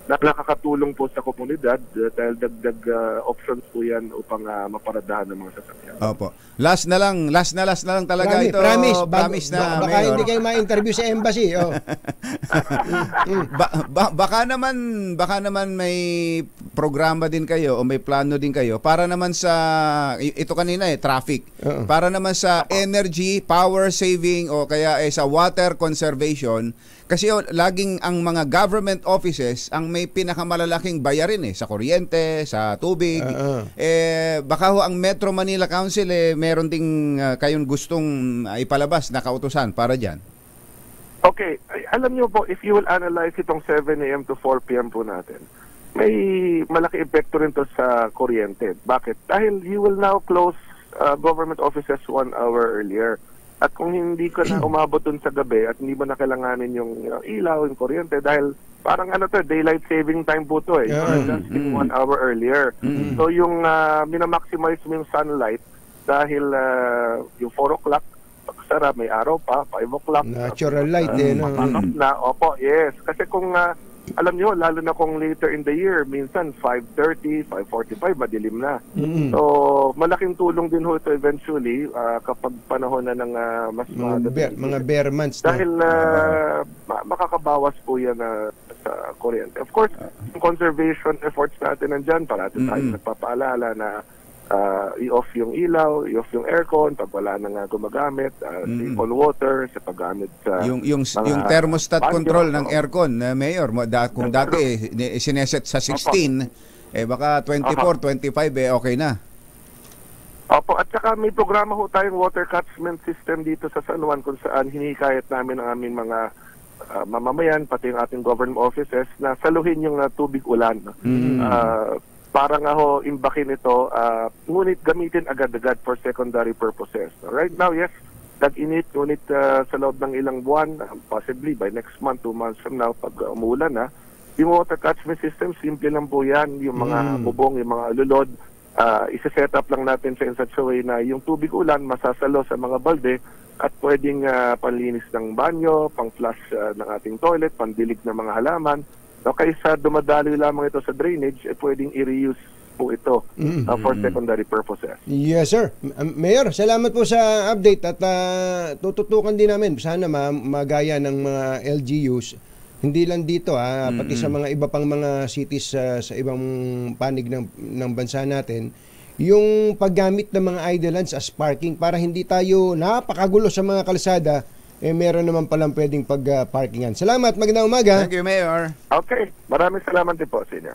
na nakakatulong po sa komunidad dahil dagdag options po yan upang maparadahan ng mga sasakyan. Opo. Last na lang talaga ito. Promise na baka Mayor. hindi kayo ma-interview sa embassy. Oh. Baka naman may programa din kayo o may plano din kayo para naman sa ito kanina traffic. Para naman sa energy, power saving o kaya sa water conservation kasi laging ang mga government offices ang may pinakamalalaking bayarin sa kuryente, sa tubig. Baka ang Metro Manila Council meron ding kayong gustong ipalabas na kautusan para diyan. Okay, alam niyo po, if you will analyze itong 7 a.m. to 4 p.m. po natin, may malaki epekto rin to sa kuryente. Bakit? Dahil you will now close government offices 1 hour earlier. At kung hindi ka na umabot dun sa gabi at hindi mo na kailanganin yung ilaw, yung kuryente, dahil parang daylight saving time po to just 1 hour earlier. So yung minamaximize mo yung sunlight dahil yung 4 o'clock, pagsara, may araw pa, 5 o'clock. Natural light no? Opo, yes. Kasi kung alam nyo, lalo na kung later in the year, minsan 5:30, 5:45, madilim na. So, malaking tulong din ho ito eventually kapag panahon na ng mas mga bare months. Dahil makakabawas po yan sa kuryente. Of course, yung conservation efforts natin nandyan, parati tayo nagpapaalala na i-off yung ilaw, i-off yung aircon pag wala nang gumagamit, save on water sa paggamit sa yung thermostat control ng aircon, Mayor, kung dati sineset sa 16, baka 24, 25 okay na. Opo, at saka may programa ho tayong water catchment system dito sa San Juan kung saan hinihikayat namin ang aming mga mamamayan, pati yung ating government offices na saluhin yung tubig ulan. Para nga ho imbakin ito, ngunit gamitin agad-agad for secondary purposes. Right now, yes, tag-init, ngunit sa loob ng ilang buwan, possibly by next month, 2 months from now, pag umulan na, yung water catchment system, simple lang po yan, yung mga bubong, yung mga alulod, isa-set up lang natin in such a way na yung tubig ulan masasalo sa mga balde at pwedeng panlinis ng banyo, pang-flush ng ating toilet, pandilig ng mga halaman. No, kaysa dumadaloy lamang ito sa drainage, pwedeng i-reuse po ito for secondary purposes. Yes, sir. Mayor, salamat po sa update at tututukan din namin sana magaya ng mga LGUs. Hindi lang dito, pati sa mga iba pang mga cities sa ibang panig ng bansa natin, yung paggamit ng mga idle lands as parking para hindi tayo napakagulo sa mga kalsada, meron naman palang pwedeng pag-parkingan. Salamat, magandang umaga. Thank you, Mayor. Okay, maraming salamat din po sa inyo.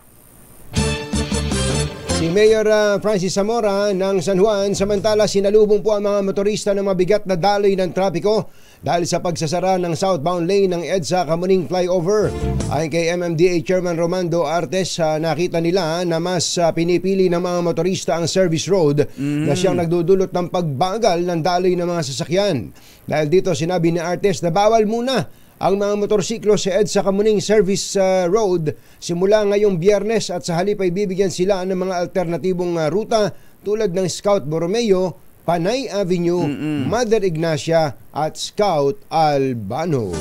Si Mayor Francis Zamora ng San Juan, samantala sinalubong po ang mga motorista ng mabigat na daloy ng trapiko dahil sa pagsasara ng southbound lane ng EDSA Kamuning Flyover. Ayon kay MMDA Chairman Romando Artes, nakita nila na mas pinipili ng mga motorista ang service road na siyang nagdudulot ng pagbagal ng daloy ng mga sasakyan. Dahil dito sinabi ni Artes na bawal muna ang mga motorsiklo sa EDSA Kamuning Service Road simula ngayong Biyernes at sa halip ay bibigyan sila ng mga alternatibong ruta tulad ng Scout Borromeo, Panay Avenue, Mother Ignacia at Scout Albano.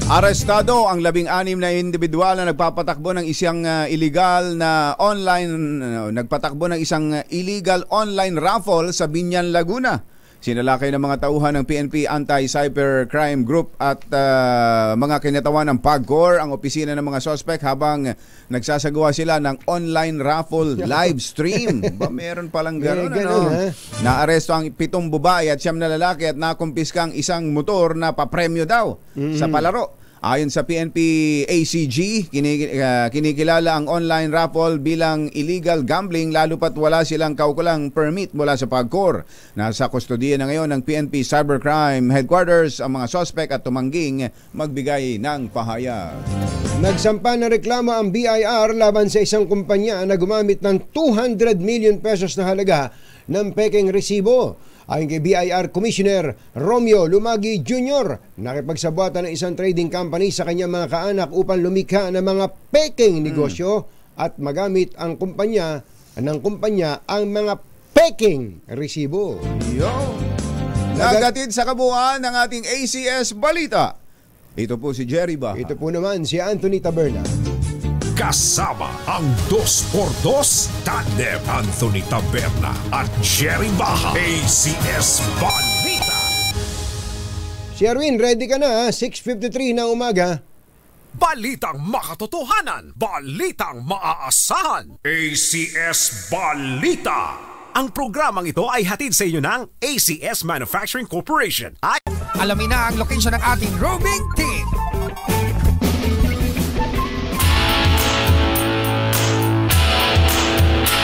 Arestado ang 16 na individual na nagpapatakbo ng isang illegal online raffle sa Binyan, Laguna. Sinalakay ng mga tauhan ng PNP Anti-Cybercrime Group at mga kinatawan ng PAGCOR ang opisina ng mga suspect habang nagsasagawa sila ng online raffle live stream. Meron palang gano'n. Naaresto ang 7 babae at 9 na lalaki at nakumpiska ang isang motor na papremyo daw sa palaro. Ayon sa PNP ACG, kinikilala ang online raffle bilang illegal gambling lalo pat wala silang kaukulang permit mula sa PAGCOR. Nasa kustodiya na ngayon ng PNP Cybercrime Headquarters ang mga sospek at tumangging magbigay ng pahayag. Nagsampa ng reklamo ang BIR laban sa isang kumpanya na gumamit ng 200 million pesos na halaga ng pekeng resibo. Ayon kay BIR Commissioner Romeo Lumagi Jr., nakipagsabwatan ng isang trading company sa kanyang mga kaanak upang lumikha ng mga peking negosyo at magamit ang kumpanya ang mga peking resibo. Nagatid sa kabuuan ng ating ACS Balita. Ito po si Jerry Baha. Ito po naman si Anthony Taberna. Kasama ang 2x2 tandem Anthony Taberna at Jerry Baha. ACS Balita. Si Erwin, ready ka na? 6:53 ng umaga. Balitang makatotohanan, balitang maaasahan. ACS Balita. Ang programang ito ay hatid sa inyo ng ACS Manufacturing Corporation. Alamin na ang location ng ating roaming team.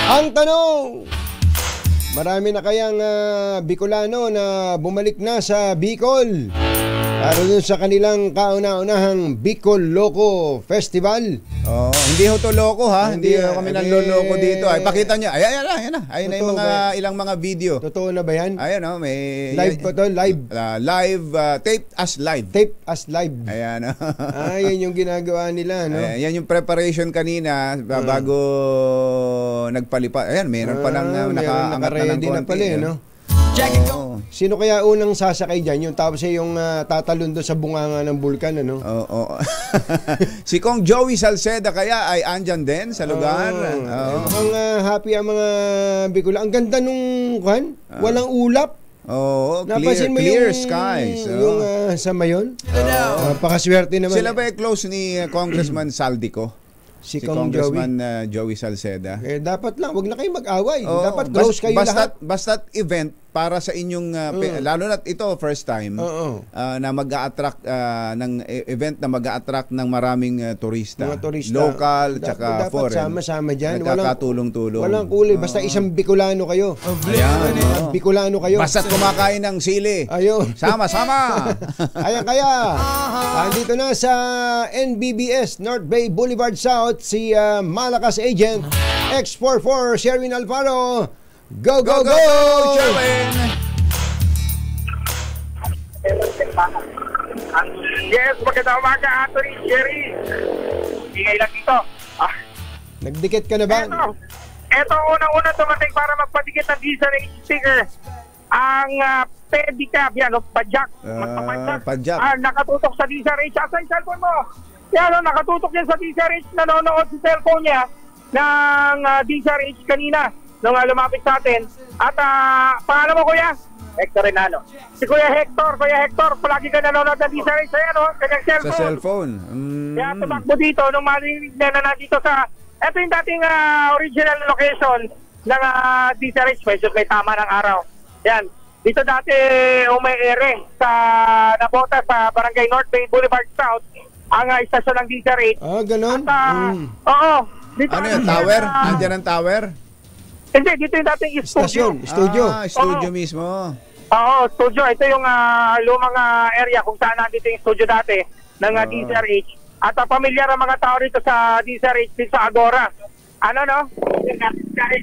Ang tanong, marami na kayang Bicolano na bumalik na sa Bicol para dun sa kanilang kauna-unahang Bicol Loco Festival? Oh, hindi ho to loko ha. Hindi kami nanloloko dito. Ay, pakita niyo. Ayan na. Ayan na yung mga ilang mga video. Totoo na ba yan? Ayan oh, may live pa to, live. Tape as live. Tape as live. Ayan. Yan yung ginagawa nila, no? Yan yung preparation kanina bago nagpalipat. Ayan, meron pa lang nakaangat na ng konti. Na pala, no? Sino kaya unang sasakay dyan? Yung tapos yung tatalon doon sa bunganga ng bulkan, ano? Oo. Si Kong Joey Salceda kaya ay andyan din sa lugar. Mukhang happy ang mga Bicola. Ang ganda nung walang ulap. Oo, Napansin mo clear yung, skies. Yung sa Mayon? Pakaswerte naman. Sila ba close ni Congressman Saldico? Si Congressman Joey Salceda. Dapat lang, wag na kayo mag-away. Dapat close kayo lahat. Basta't event para sa inyong lalo na ito first time na mag-a-attract ng event na mag-a-attract ng maraming turista. Mga turista. Local tsaka foreign. Dapat sama-sama diyan. Nagkakatulong-tulong. Walang kulay, basta isang Bicolano kayo. Ayan. Bicolano kayo. Basta't kumakain ng sili. Ayun. Sama-sama. Ayan kaya. Andito na sa NBBS North Bay Boulevard South si Malakas Agent X44 Sherwin Alfaro. Go, go, go! Sherwin! Yes, magandang umaga, Anthony, Jerry. Ingay lang dito. Nagdikit ka na ba? Ito unang-una tumating para magpadikit ng visa range sticker. Ang pedicab, yan, padjak. Padjak. Nakatutok sa visa range. Asa yung cellphone mo? Yan, nakatutok yan sa visa range. Nanonood sa cellphone niya ng visa range kanina nung lumapit sa atin. At pangalan mo, kuya? Hector Renano. Si Kuya Hector, palagi ka nanonood ng visa range. Ayan, kanyang cellphone. Sa cellphone. Kaya tumakbo dito nung marinig na nandito sa... Ito yung dating original location ng visa range. Medyo may tama ng araw. Yan. Dito dati may ere sa Nabota sa Barangay North Bay Boulevard South ang istasyon ng visa range. Ganon? Oo. Dito Ano yung tower? Andiyan ang tower? Hindi, dito yung dating studio. Studio. Studio mismo. Oo, studio. Ito yung lumang area kung saan nandito yung studio dati ng DZRH. At pamilyar ang mga tao rito sa DZRH dito sa Agora. Ano, no? Dati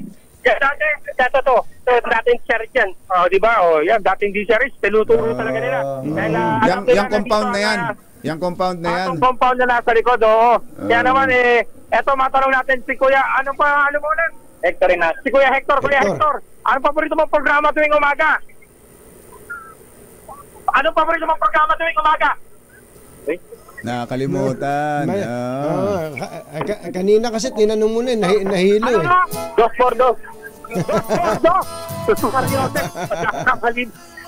to. Dating church yan. Di ba? Yan, dating DZRH. Tinuturo talaga nila. Yung compound na yan. Yung compound na yan. Yung compound na nasa likod, oo. Kaya naman, eto matanong natin si Kuya, ano mo ulit? Hector na. Si Kuya Hector. Anong paborito mong programa tuwing umaga? Nakalimutan. Kanina kasi tinanong mo na, nahilo eh. 2x2.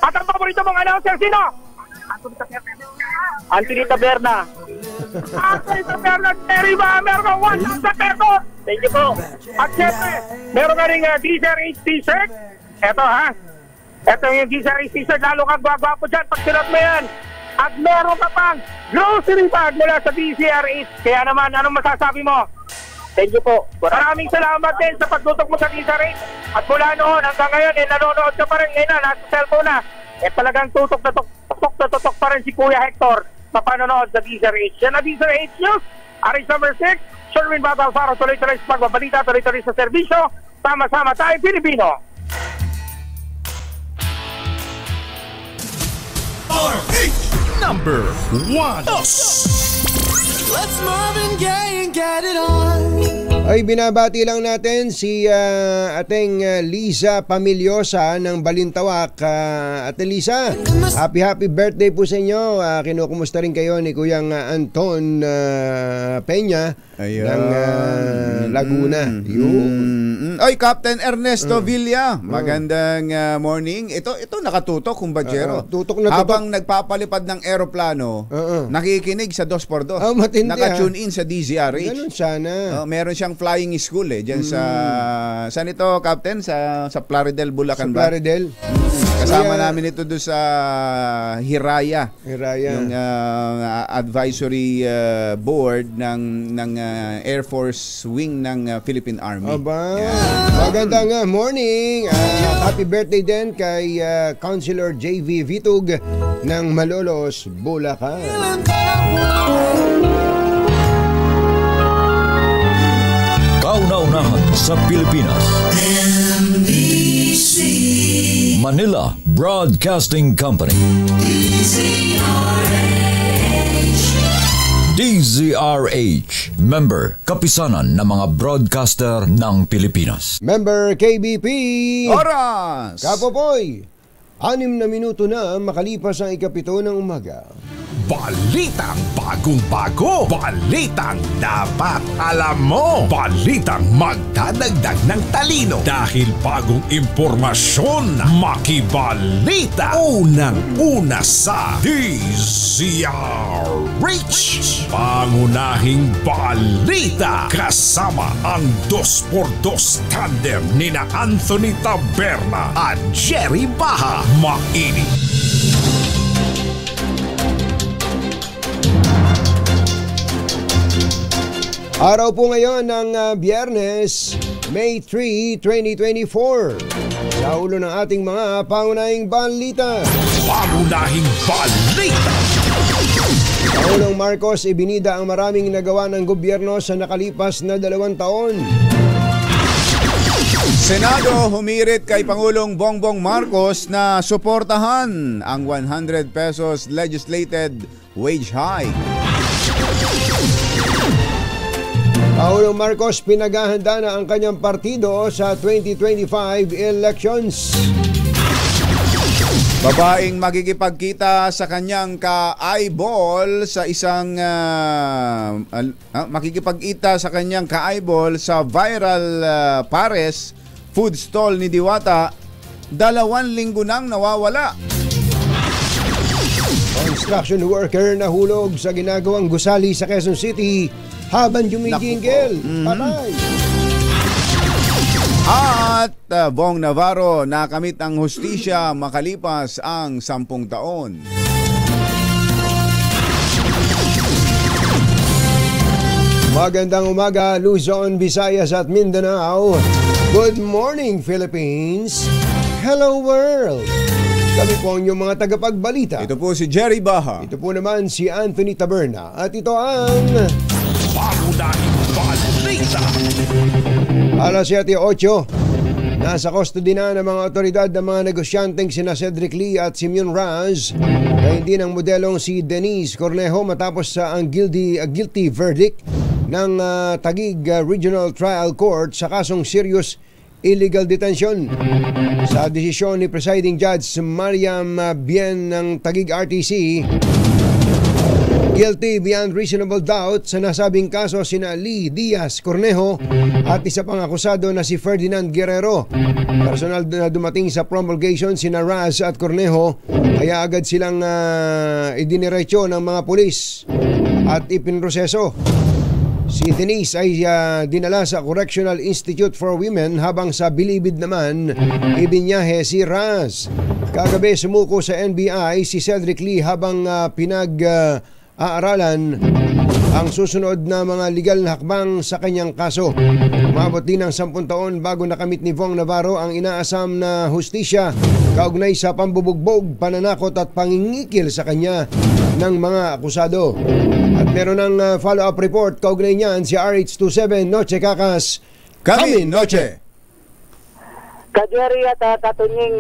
At ang paborito mong announcer, sino? Anthony Taberna. Terry ba? Meron ka 1,000 pesos. Thank you po. At syempre, meron ka rin DZRH t-shirt. Eto ha. Eto yung DZRH t-shirt. Lalo kang gwapo dyan. Pag sinot mo yan, at meron ka pang grocery bag mula sa DZRH. Kaya naman, anong masasabi mo? Thank you po. Maraming salamat din sa pagtutok mo sa DZRH. At mula noon hanggang ngayon, nanonood ka pa rin ngayon na, nasa cellphone na. Talagang tutok na tutok pa rin si Kuya Hector sa panonood sa DZRH. Yan na DZRH News, RH number 6, Sherwin Bata Alfaro, tuloy-tuloy sa pagbabalita, tuloy-tuloy sa serbisyo. Sama-sama tayo, Pilipino. Number 1. Let's Marvin Gaye and get it on. Ay binabati lang natin si ating Lisa Pamilyosa ng Balintawak. Ate Lisa, happy birthday po sa inyo. Kinukumusta rin kayo ni Kuyang Anton Peña ng Laguna. Ay, Captain Ernesto Villa, magandang morning. Ito nakatutok, kumbachero. Tutok na tutok. Habang nagpapalipad ng eroplano, nakikinig sa 2x2. Matindi, Naka-tune in sa DZRH. Ganun sana. Meron siyang flying school diyan sa saan ito, Captain? Sa Plaridel, Bulacan ba? Plaridel. Kasama namin ito doon sa Hiraya. Yung advisory board ng Air Force Wing ng Philippine Army. Aba, magandang morning. Happy birthday din kay Councilor JV Vitug ng Malolos, Bulacan. Kauna-unahan sa Pilipinas. NBC Manila Broadcasting Company. DZRH. Member, kapisanan ng mga broadcaster ng Pilipinas. Member KBP. Oras! Kapopoy, 6 na minuto na makalipas ang 7 ng umaga. Balitang bagong-bago. Balitang dapat alam mo. Balitang magdadagdag ng talino. Dahil bagong impormasyon, makibalita. Unang-una sa DZRH. Pangunahing balita. Kasama ang 2x2 tandem nina Anthony Taberna at Jerry Baha. Mainit. Araw po ngayon ng Biyernes, May 3, 2024. Sa ulo ng ating mga pangunahing balita. Pangunahing balita. Pangulong Marcos ibinida ang maraming nagawa ng gobyerno sa nakalipas na 2 taon. Senado humirit kay Pangulong Bongbong Marcos na suportahan ang 100 pesos legislated wage hike. Pangulong Marcos pinaghahanda na ang kanyang partido sa 2025 elections. Babaeng makikipagkita sa kanyang ka-eyeball sa isang makikipagkita sa kanyang ka-eyeball sa viral Pares food stall ni Diwata, 2 linggo nang nawawala. Construction worker nahulog sa ginagawang gusali sa Quezon City habang jumijingle. Patay. At Bong Navarro nakamit ang hustisya makalipas ang 10 taon. Magandang umaga, Luzon, Visayas at Mindanao. Good morning, Philippines. Hello, world. Kami po ang inyong mga tagapagbalita. Ito po si Jerry Baha. Ito po naman si Anthony Taberna. At ito ang Pangunahing balita. Alas 7:08. Nasa custody na ng mga otoridad ng mga negosyanteng sina Cedric Lee at Simeon Raz na hindi ng modelong si Denise Cornejo matapos sa ang guilty verdict ng Taguig Regional Trial Court sa kasong serious illegal detention. Sa desisyon ni Presiding Judge Mariam Bien ng Taguig RTC, guilty beyond reasonable doubt sa nasabing kaso sina Lee, Diaz, Cornejo at isa pang akusado na si Ferdinand Guerrero. Personal na dumating sa promulgation sina Raz at Cornejo kaya agad silang idiniretso ng mga pulis at ipinroseso. Si Denise ay dinala sa Correctional Institute for Women habang sa Bilibid naman ibinyahe si Raz. Kagabi sumuko sa NBI si Cedric Lee habang pinag-aaralan ang susunod na mga legal na hakbang sa kanyang kaso. Umabot din ng 10 taon bago nakamit ni Vong Navarro ang inaasam na hustisya kaugnay sa pambubugbog, pananakot at pangingikil sa kanya ng mga akusado. At meron ng follow-up report kaugnay niyan si RH27 Noche Kakas. Kami Noche. Kajeri at katunying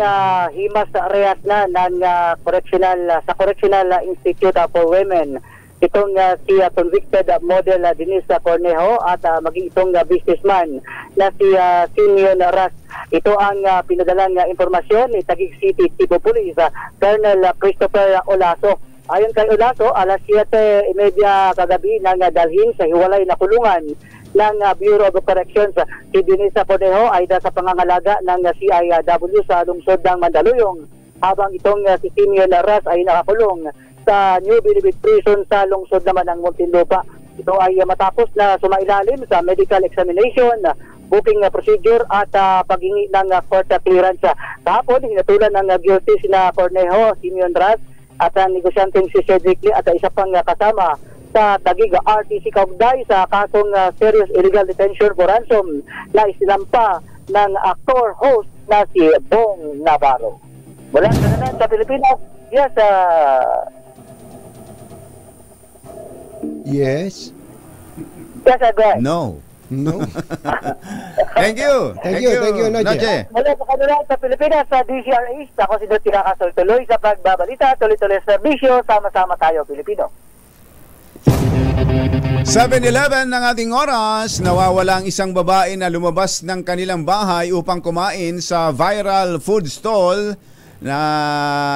himas rehas na ng Correctional Institute for Women. Itong si convicted model Denise Cornejo at maging itong businessman na si Simeon Ras. Ito ang pinadalang impormasyon ni Taguig City Chief of Police Colonel Christopher Olaso. Ayon kay Olaso, alas 7:30 kagabi nang dalhin sa hiwalay na kulungan ng Bureau of Corrections. Si Denise Cornejo ay sa pangangalaga ng CIW sa lungsod ng Mandaluyong, habang itong si Simeon Ras ay nakakulong sa New Bilibid Prison sa lungsod naman ng Muntinlupa. Ito ay matapos na sumailalim sa medical examination, booking procedure at paghingi ng court clearance. Kahapon, hinatulan ng guilty sina Cornejo, Simeon Ras at ang negosyanteng si Cedric Lee at isa pang kasama sa Taguig RTC kaugnay sa kasong serious illegal detention for ransom na isinampa ng actor-host na si Vong Navarro. Mula sa Pilipinas, yes, Yes. yes, Greg. No. No. Thank you. Thank you, Noche. Mula sa kanila sa Pilipinas, sa DCRH, ako si Dr. Kakasol tuloy sa pagbabalita, tuloy-tuloy serbisyo, sama-sama tayo, Pilipino. 7:11 ng ating oras, nawawala ang isang babae na lumabas ng kanilang bahay upang kumain sa viral food stall na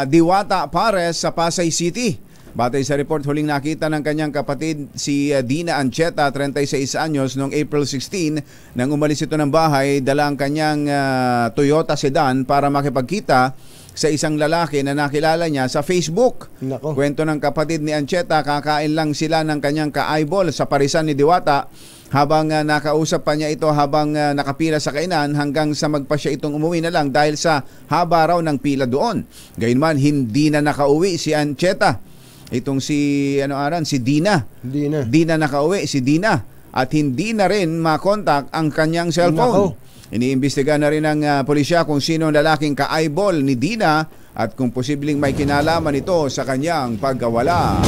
Diwata Pares sa Pasay City. Batay sa report, huling nakita ng kanyang kapatid si Dina Ancheta, 36 anyos, noong April 16 nang umalis ito ng bahay, dala ang kanyang Toyota sedan para makipagkita sa isang lalaki na nakilala niya sa Facebook. Nako. Kwento ng kapatid ni Ancheta, kakain lang sila ng kanyang ka-eyeball sa parisan ni Diwata habang nakausap pa niya ito habang nakapila sa kainan hanggang sa magpa siya itong umuwi na lang dahil sa haba raw ng pila doon. Gayunman, hindi na nakauwi si Ancheta. Itong si Dina. Dina nakauwi, si Dina. At hindi na rin makontak ang kanyang cellphone. Iniimbestiga na rin ng pulisya kung sino ang lalaking ka-eyeball ni Dina at kung posibleng may kinalaman ito sa kanyang pagkawala.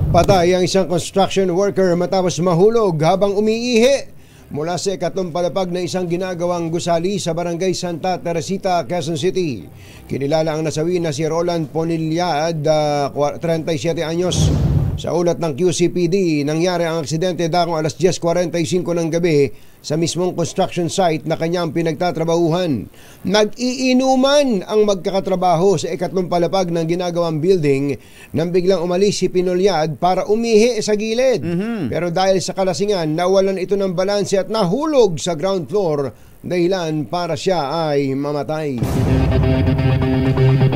Patay ang isang construction worker matapos mahulog habang umiihi mula sa ikatlong palapag na isang ginagawang gusali sa Barangay Santa Teresita, Quezon City. Kinilala ang nasawi na si Roland Poniliad, 37 anyos. Sa ulat ng QCPD, nangyari ang aksidente dakong alas 10:45 ng gabi sa mismong construction site na kanyang pinagtatrabahuhan. Nag-iinuman ang magkakatrabaho sa ikatlong palapag ng ginagawang building nang biglang umalis si Pinolyad para umihi sa gilid. Pero dahil sa kalasingan, nawalan ito ng balanse at nahulog sa ground floor, dahilan para siya ay mamatay.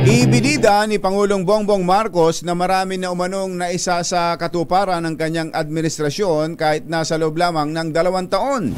Ibinida ni Pangulong Bongbong Marcos na marami na umanong naisa sa katuparan ng kanyang administrasyon kahit nasa loob lamang ng 2 taon.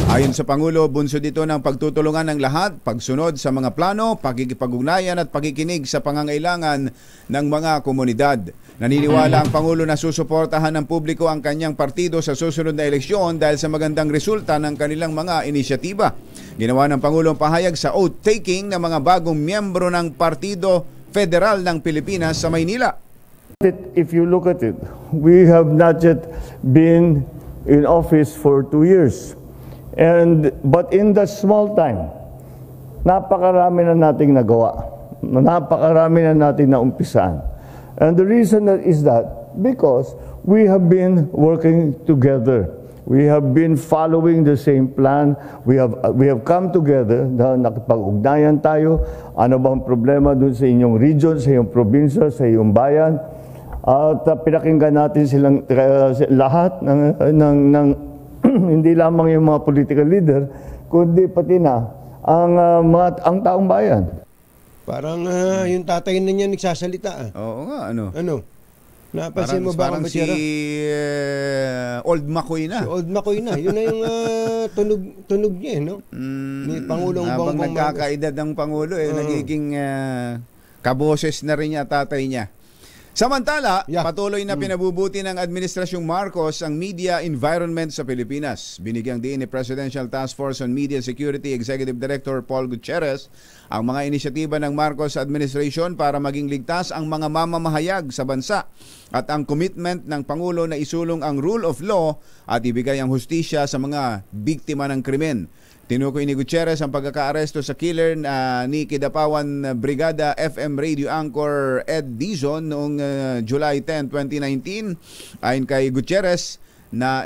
Ayon sa Pangulo, bunsod ito ng pagtutulungan ng lahat, pagsunod sa mga plano, pakikipag-ugnayan at pakikinig sa pangangailangan ng mga komunidad. Naniniwala ang Pangulo na susuportahan ng publiko ang kanyang partido sa susunod na eleksyon dahil sa magandang resulta ng kanilang mga inisyatiba. Ginawa ng Pangulo ang pahayag sa oath-taking ng mga bagong miyembro ng Partido Federal ng Pilipinas sa Maynila. If you look at it, we have not yet been in office for 2 years. But in that small time, napakarami na nating nagawa. Napakarami na nating naumpisaan. And the reason that is that because we have been working together. We have been following the same plan. We have come together na nakipag-ugnayan tayo. Ano bang problema dun sa inyong region, sa iyong probinsya, sa iyong bayan? At pinakinggan natin silang lahat ng hindi lamang yung mga political leader, kundi pati na ang taong bayan. Parang yung tatay na niya nagsasalita. Oo nga, ano? Ano? Napansin mo ba parang ang si Old Makoy na. Si Old Makoy na. Yun na yung tunog niya, no? Ni Pangulong habang Bongbong nagkakaedad ng Pangulo, nagiging kaboses na rin niya, tatay niya. Samantala, patuloy na pinabubuti ng Administrasyong Marcos ang media environment sa Pilipinas. Binigyang diin ni Presidential Task Force on Media Security Executive Director Paul Gutierrez ang mga inisyatiba ng Marcos Administration para maging ligtas ang mga mamamahayag sa bansa at ang commitment ng Pangulo na isulong ang rule of law at ibigay ang hustisya sa mga biktima ng krimen. Tinukoy ni Gutierrez ang pagkakaaresto sa killer ni Kidapawan Brigada FM radio anchor Ed Dizon noong July 10, 2019. Ayon kay Gutierrez, na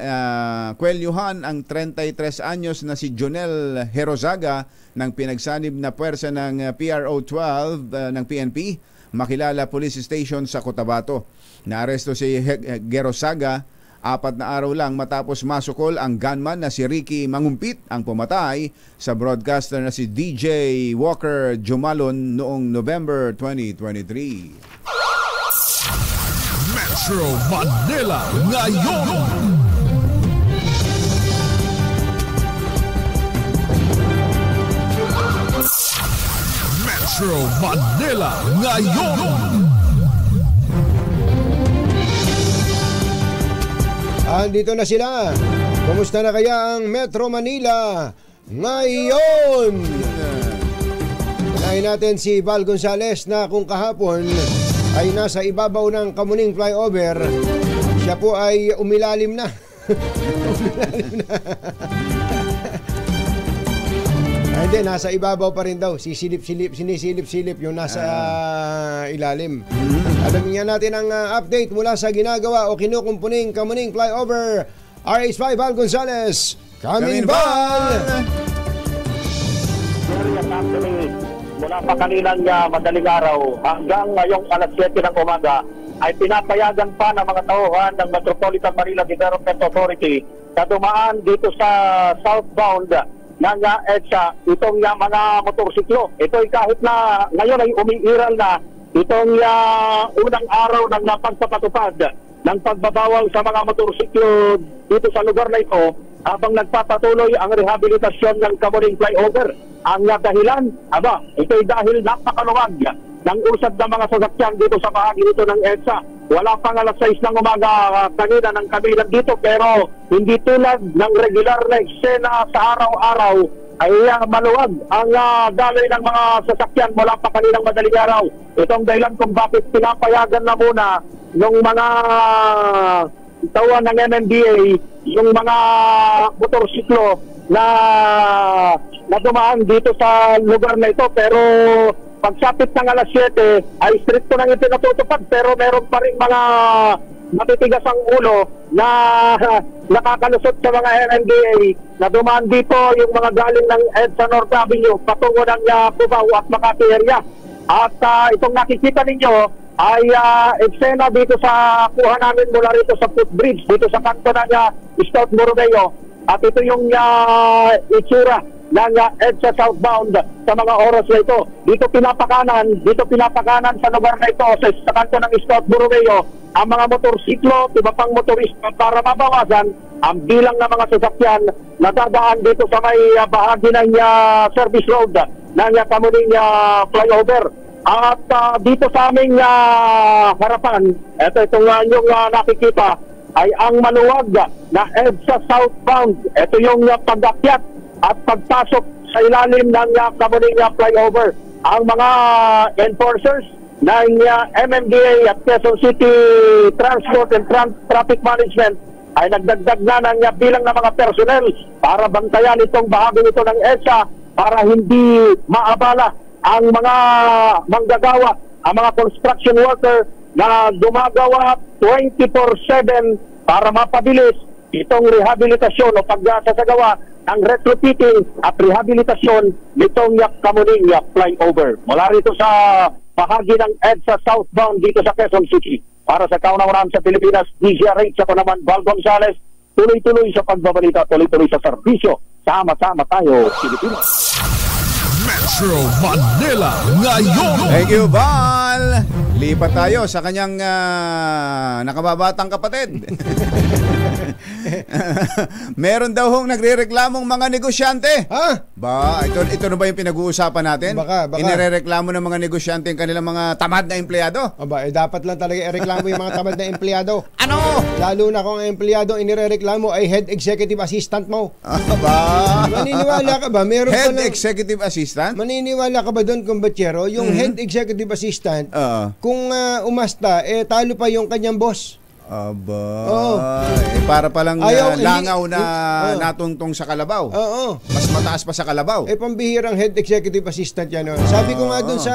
kwelyuhan ang 33 anyos na si Jonel Herozaga ng pinagsanib na puwersa ng PRO 12 ng PNP, Makilala Police Station sa Cotabato. Naaresto si Herozaga 4 na araw lang matapos masukol ang gunman na si Ricky Mangumpit ang pumatay sa broadcaster na si DJ Walker Jumalon noong November 2023. Metro Manila ngayon. Metro Manila ngayon. Andito na sila. Kumusta na kaya ang Metro Manila ngayon? Unahin natin si Val Gonzales na kung kahapon ay nasa ibabaw ng Kamuning Flyover, siya po ay umilalim na. Hindi, nasa ibabaw pa rin daw. Sinisilip-silip yung nasa ilalim. Alamin nga natin ang update mula sa ginagawa o kinukumpuning Kamuning Flyover. RH5 Val Gonzales. Kamin Val! Mula pa kaninang madaling araw hanggang ngayong alas 7 ng umaga ay pinapayagan pa ng mga tauhan ng Metropolitan Manila Development Authority na dumaan dito sa southbound ng EDSA itong mga motorsiklo. Ito ay kahit na ngayon ay umiiral na itong unang araw ng pagpapatupad ng pagbabawal sa mga motorsiklo dito sa lugar na ito habang nagpapatuloy ang rehabilitasyon ng Kamuning Flyover. Ang dahilan, ito ay dahil napakaluwag ng usad ng mga sasakyan dito sa bahagi dito ng EDSA. Wala pang alas 6 ng umaga kanina ng kami dito, pero hindi tulad ng regular na eksena sa araw-araw ay maluwag ang daloy ng mga sasakyan mula pa kaninang madaling araw. Itong dahilan kung bakit pinapayagan na muna ng mga tawan ng MMDA yung mga motorsiklo na dumaan dito sa lugar na ito, pero pagsapit ng alas 7 ay stricto nang ipinatutupad, pero meron pa rin mga matitigas ang ulo na nakakalusot sa mga MMDA na dumaan dito yung mga galing ng EDSA North Avenue patungo ng Cubao at Makati area. At itong nakikita ninyo ay eksena dito sa kuha namin mula rito sa footbridge dito sa kanto ng Scout Borromeo. At ito yung itsura ng EDSA southbound sa mga oras na ito. Dito pinapakanan sa lugar na ito sa kanto ng Scout Borromeo ang mga motorsiklo, iba pang motorista para mabawasan ang bilang ng mga sasakyan na dadaan dito sa may bahagi ng service road ng Kamuning Flyover. At dito sa aming harapan, itong yung nakikita ay ang maluwag na EDSA southbound. Ito yung pag-akyat at pagpasok sa ilalim ng Kamuning Flyover. Ang mga enforcers ng MMDA at Quezon City Transport and Traffic Management ay nagdagdag na ng bilang ng mga personnel para bantayan itong bahagi nito ng EDSA para hindi maabala ang mga manggagawa, ang mga construction worker na gumagawa 24/7 para mapabilis itong rehabilitasyon o pagsasagawa ng retrofitting at rehabilitasyon nitong Kamuning Flyover. Mula rito sa bahagi ng EDSA southbound dito sa Quezon City. Para sa kauna-unahan sa Pilipinas, DZRH, ako naman, Val Gonzales, tuloy-tuloy sa pagbabalita, tuloy-tuloy sa serbisyo. Sama-sama tayo, Pilipinas. Metro Manila ngayon. Thank you, Val. Lipat tayo sa kanyang nakababatang kapatid. Meron daw hong nagrereklamong mga negosyante. Ha? Ba, ito na ba yung pinag-uusapan natin? Baka. Inirereklamo ng mga negosyante ang kanilang mga tamad na empleyado. Aba, dapat lang talaga ireklamo yung mga tamad na empleyado. Ano? Lalo na kung ang empleyado inirereklamo ay head executive assistant mo. Aba. Maniniwala ka ba? Meron Head pa executive assistant? Maniniwala ka ba doon, kumbachero? Yung head executive assistant, kung umasta, talo pa yung kanyang boss. Aba. Para palang langaw na natungtong sa kalabaw. Oo. Mas mataas pa sa kalabaw. Pambihirang head executive assistant yan. Sabi ko nga dun sa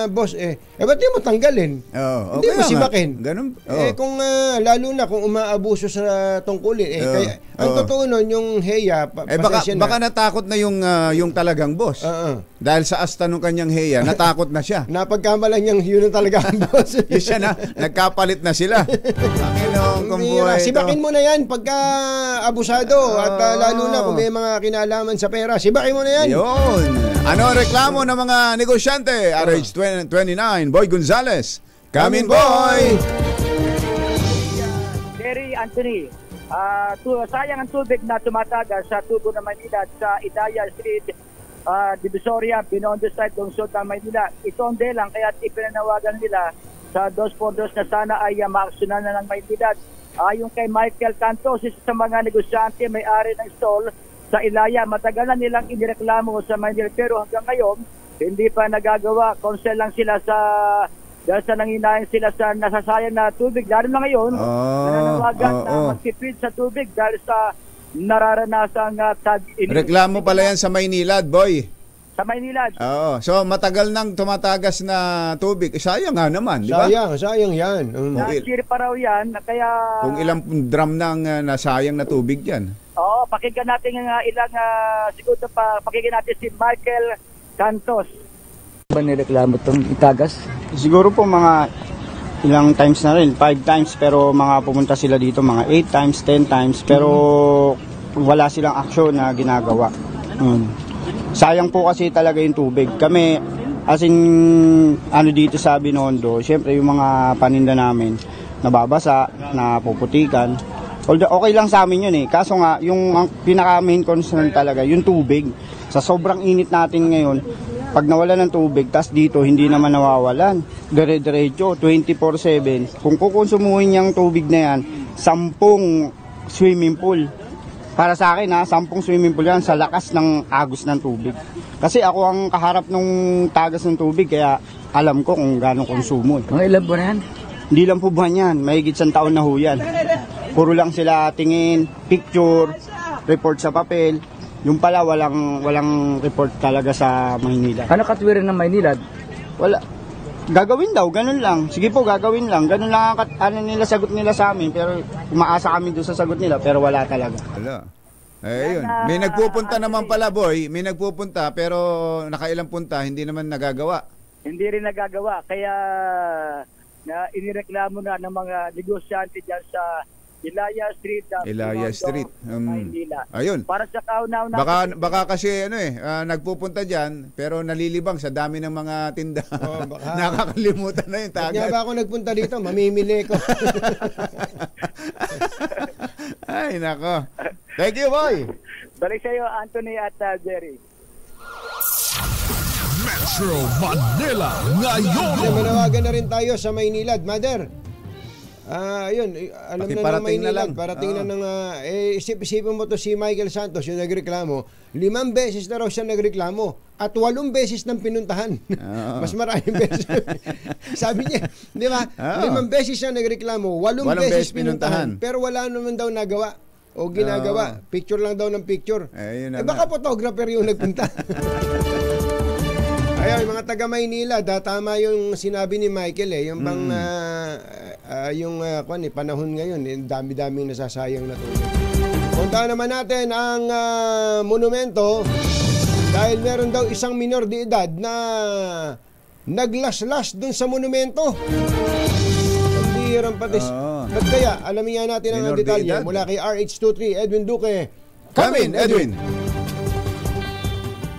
boss, ba't di mo tanggalin? Hindi mo sibakin. Ganun. Kung lalo na kung umaabuso sa tungkulin. Kaya, ang totoo nun, yung heya, baka natakot na yung talagang boss. Dahil sa asta nung kanyang heya, natakot na siya. Napagkamalan niyang yun ang talaga ang boss. Yun siya na, nagkapalit na sila. Sibakin mo na yan pagka abusado at lalo na kung may mga kinalaman sa pera. Sibakin mo na yan. Yun. Ano ang reklamo ng mga negosyante? RH29, Boy Gonzales. Come in, boy! Jerry Anthony, sayang ang tubig na tumatagas sa tubo ng Maynila at sa Idaya Street, Divisoria, Binondo Side, Lungsod ng Maynila. Ito ang delang kaya ipinanawagan nila sa 2x2 na sana ay maaksyonan na ng Maynila. Ayon kay Michael Cantos, isa sa mga negosyante may-ari ng stall sa Ilaya, matagal na nilang inireklamo sa Maynila pero hanggang ngayon hindi pa nagagawa. Konsel lang sila dahil sa nanginayan sila sa nasasayang na tubig. Lalo na ngayon, nananawagan na magtipid sa tubig dahil sa nararanasang tag-init. Reklamo pala yan sa Maynilad, boy. Sa Maynilad. Oo. So, matagal nang tumatagas na tubig. Sayang nga naman, di ba? Sayang yan. Nasir pa raw yan, kaya... Kung ilang drum nang nasayang na tubig yan. Oo, pakinggan natin ilang siguro pakinggan natin si Michael Cantos. Ba nireklamo itong itagas? Siguro po mga ilang times na rin, 5 times, pero mga pumunta sila dito mga 8 times, 10 times, pero wala silang aksyon na ginagawa. Sayang po kasi talaga yung tubig. Kami, as in, dito sa Binondo, syempre yung mga paninda namin, nababasa, napuputikan. Although okay lang sa amin yun kaso nga, yung pinaka main concern talaga, yung tubig. Sa sobrang init natin ngayon, pag nawala ng tubig, tas dito hindi naman nawawalan. Dire-diretso, 24/7. Kung kukonsumuhin yung tubig na yan, 10 swimming pool. Para sa akin 10 swimming pool yan sa lakas ng agos ng tubig. Kasi ako ang kaharap ng tagas ng tubig, kaya alam ko kung gano'ng konsumo. Mga ilan po na yan? Hindi lang po buwan yan, mahigit 100 taon na ho yan. Puro lang sila tingin, picture, report sa papel. Yung pala walang report talaga sa Maynila. Ano katwiran ng Maynila? Wala. Gagawin daw, ganun lang. Sige po, gagawin lang. Ganun lang ang sagot nila sa amin, pero umaasa kami doon sa sagot nila, pero wala talaga. Wala. Yun. May nagpupunta naman pala, boy. May nagpupunta, pero nakailang punta, hindi naman nagagawa. Hindi rin nagagawa. Kaya inireklamo na ng mga negosyante dyan sa Ilaya Street. Ilaya Street. Ayun. Para sa kaunaw na... Baka kasi nagpupunta dyan, pero nalilibang sa dami ng mga tinda. Nakakalimutan na yung tagat. Kaya ba ako nagpunta dito? Mamimili ko. Ay, nako. Thank you, boy. Balik sa'yo, Anthony at Jerry. Metro Manila ngayon. Manawagan na rin tayo sa Maynilad. Mother, ayun, alam na ng Maynilad. Parating na ng... isip-isipin mo to si Michael Santos, yung nagreklamo. 5 beses na raw siya nagreklamo. At 8 beses nang pinuntahan. Mas maraming beses. Sabi niya, di ba? 5 beses siya nagreklamo, 8 beses pinuntahan. Pero wala naman daw nagawa o ginagawa. Picture lang daw ng picture. Baka photographer yung nagpunta. Ayun, mga taga Maynila, tama yung sinabi ni Michael yung bang panahon ngayon, dami-daming nasasayang na tubig. Punta naman natin ang monumento dahil meron daw isang minor de edad na naglaslas dun sa monumento. Pambihirang patis. Ba't kaya? Alamin nga natin ang detalye mula kay RH23, Edwin Duque. Come in, Edwin!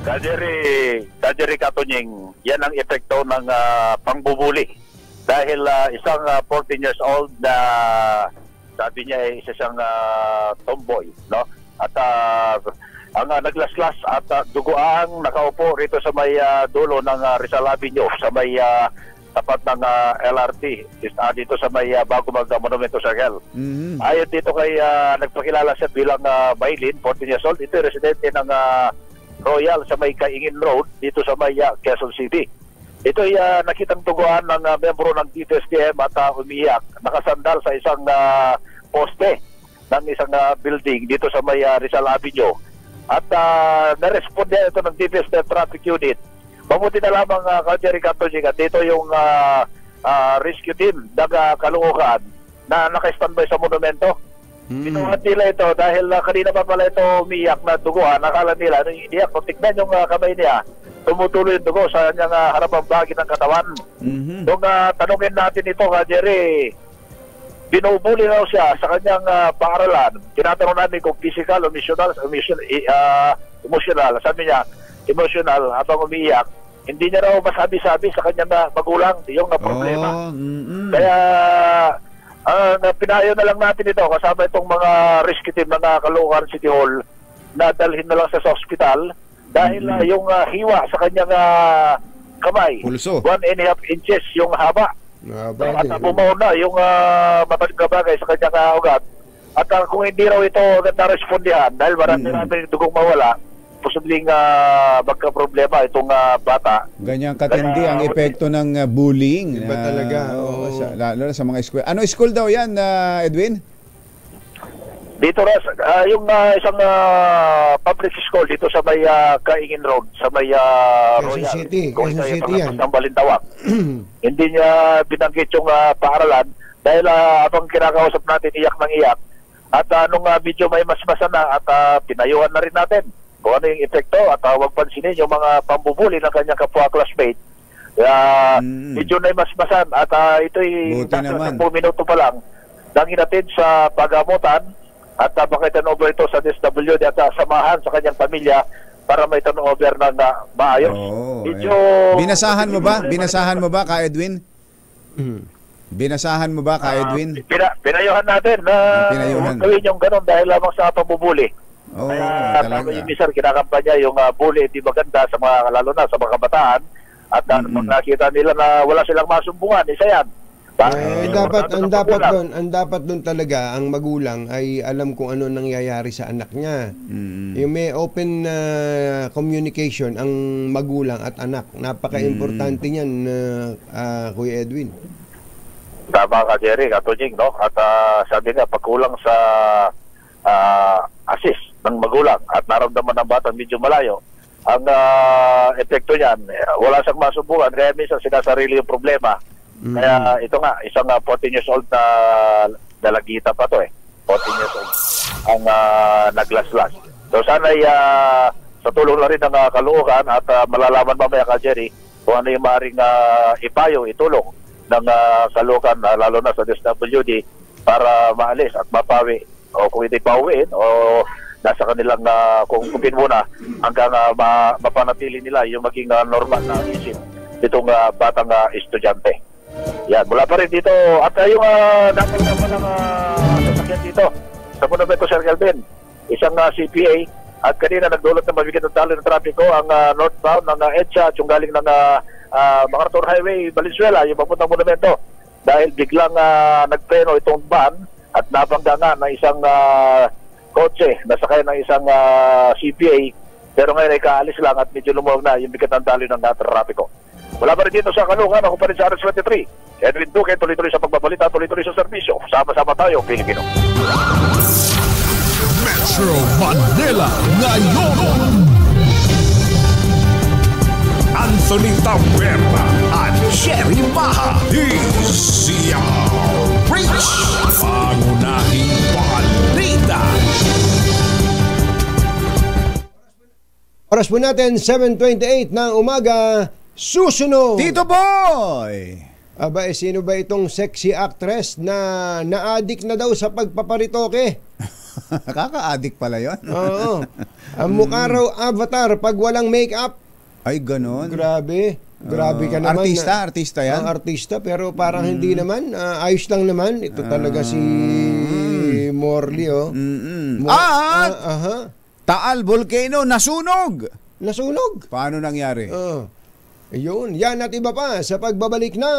Kajeri Katunying, yan ang epekto ng pangbubuli Dahil isang 14 years old na sabi niya ay isa siyang tomboy, no? At ang naglaslas at duguang nakaupo rito sa may dulo ng Rizal Avenue, sa may tapat ng LRT, dito sa may bago Monumento Circle. Ayon dito kay nagpakilala siya bilang Maylin, 14 years old. Ito residente ng Royal sa may Kaingin Road dito sa may Quezon City. Ito ay nakitang duguan ng membro ng DPSTM at umiyak, nakasandal sa isang poste ng isang building dito sa may Rizal Avenue. At na-respond niya ito ng DPSTM Traffic Unit. Mabuti na lamang Jerry Catolic at dito yung rescue team ng Caloocan na naka-standby sa monumento. Pinuhat nila ito dahil kanina pa pala ito umiyak na duguan. Nakala nila, iiyak, kung tignan yung kamay niya, tumutuloy yung dugo sa kanyang harapang bahagi ng katawan. Nung tanungin natin ito, Jerry, binubuli raw siya sa kanyang paaralan. Tinatanong namin kung physical o emotional. Sabi niya, emotional habang umiiyak. Hindi niya raw masabi-sabi sa kanyang magulang yung problema. Kaya pinayo na lang natin ito kasama itong mga rescue team ng Caloocan City Hall na dalhin na lang sa hospital dahil yung hiwa sa kanyang kamay, 1.5 inches yung haba. At bumaw na yung matalim na bagay sa kanyang ugat. At kung hindi raw ito na-respondihan dahil marami namin dugong mawala, posibleng magka-problema itong bata. Ganyan katindi ang epekto ng bullying. Iba talaga. Lalo sa mga school. Ano school daw yan, Edwin? Dito yung isang public school dito sa may Kaingin Road, sa may Royal. Quezon City yan. Ng Balintawak. Hindi niya binanggit yung paaralan dahil habang kinakausap natin, iyak ng iyak. At nung medyo may masmasan na at pinayuhan na rin natin kung ano yung epekto at huwag pansinin yung mga pambubuli ng kanyang kapwa classmate. Medyo na masmasan at ito'y 10 minuto pa lang nang hinatid sa pagamutan at pakitan over ito sa DSWD at samahan sa kanyang pamilya para may turnover na maayos. Medyo... Binasahan mo ba? Binasahan mo ba, Ka Edwin? Binasahan mo ba, Ka Edwin? Pinayuhan natin na gawin yung ganun dahil lamang sa pambubuli. Kaya yung minsan kinakampanya yung bully hindi maganda sa mga, lalo na sa mga kabataan at pag nakita nila na wala silang masumbungan, isa yan. Ang dapat doon talaga ang magulang ay alam kung ano nangyayari sa anak niya. Yung may open communication ang magulang at anak. Napaka-importante niyan, Kuya Edwin. Tama ka, Jerry, Katujing, no? At sabi nga, pagkulang sa assist ng magulang at naramdaman ng bata medyo malayo, ang epekto niyan, wala siyang masubukan, kaya minsan sinasarili yung problema. Kaya ito nga, isang 14 years old na dalagita pa to 14 years old ang naglaslas. So sana sa tulong na rin ng Caloocan at malalaman mamaya ka, Jerry, kung ano yung maaaring ipayo, itulong ng Caloocan, lalo na sa DSWD para maalis at mapawi o kung hindi pauwiin o nasa kanilang kungkupin muna hanggang mapanatili nila yung maging normal na isip itong batang estudyante. Yan, mula pa rin dito at yung dapat naman ng sasakyan dito sa Monumento Circle din, isang CPA at kanina nagdulot ng mabigat ng talo ng trapiko ang northbound ng EDSA at yung galing ng MacArthur Highway, Valenzuela, yung papuntang Monumento dahil biglang nagpreno itong van at nabangga nga ng isang kotse nasakay ng isang CPA pero ngayon ay kaalis lang at medyo lumuwag na yung bigat ng daloy ng trapiko. Wala pa rin dito sa Caloocan, ako pa rin sa RS23. Edwin Duque, tuloy-tuloy sa pagbabalita, tuloy-tuloy sa serbisyo. Sama-sama tayo, Pilipino. Metro Manila ngayon. Anthony Taberna at Jerry Maha. DZRH. Pangunahing balita. Oras po natin, 7:28 ng umaga. Susunod! Tito Boy! Aba, sino ba itong sexy actress na na-addict na daw sa pagpaparitoke? Kaka-addict pala yun. Oo. Ang mukha raw avatar pag walang make-up. Ay, ganon. Grabe. Grabe ka naman. Artista yan? Artista, pero parang hindi naman. Ayos lang naman. Ito talaga si Morley, oh. Taal Volcano nasunog! Nasunog? Paano nangyari? Ayun, yan at iba pa sa pagbabalik ng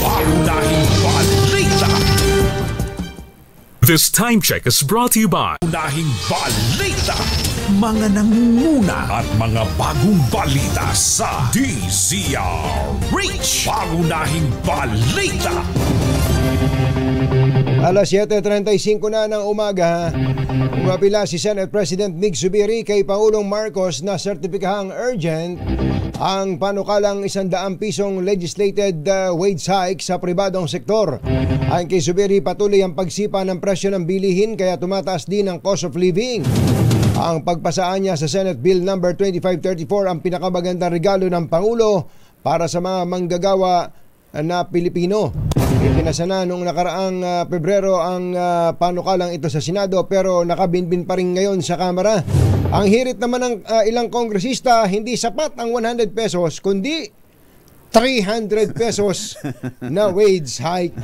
Pangunahing balita. This time check is brought to you by Pangunahing balita. Mga nangunguna at mga bagong balita sa DZRH. Pangunahing balita. Alas 7:35 na ng umaga, umapila si Senate President Mig Zubiri kay Pangulong Marcos na sertipikahang urgent ang panukalang 100 pisong legislated wage hike sa pribadong sektor. Ayon kay Zubiri, patuloy ang pagsipa ng presyo ng bilihin kaya tumataas din ang cost of living. Ang pagpasaan niya sa Senate Bill number 2534 ang pinakamagandang regalo ng Pangulo para sa mga manggagawa na Pilipino. Ipinasa na noong nakaraang Pebrero ang panukalang ito sa Senado pero nakabinbin pa rin ngayon sa Kamara. Ang hirit naman ng ilang kongresista, hindi sapat ang 100 pesos kundi 300 pesos na wage hike.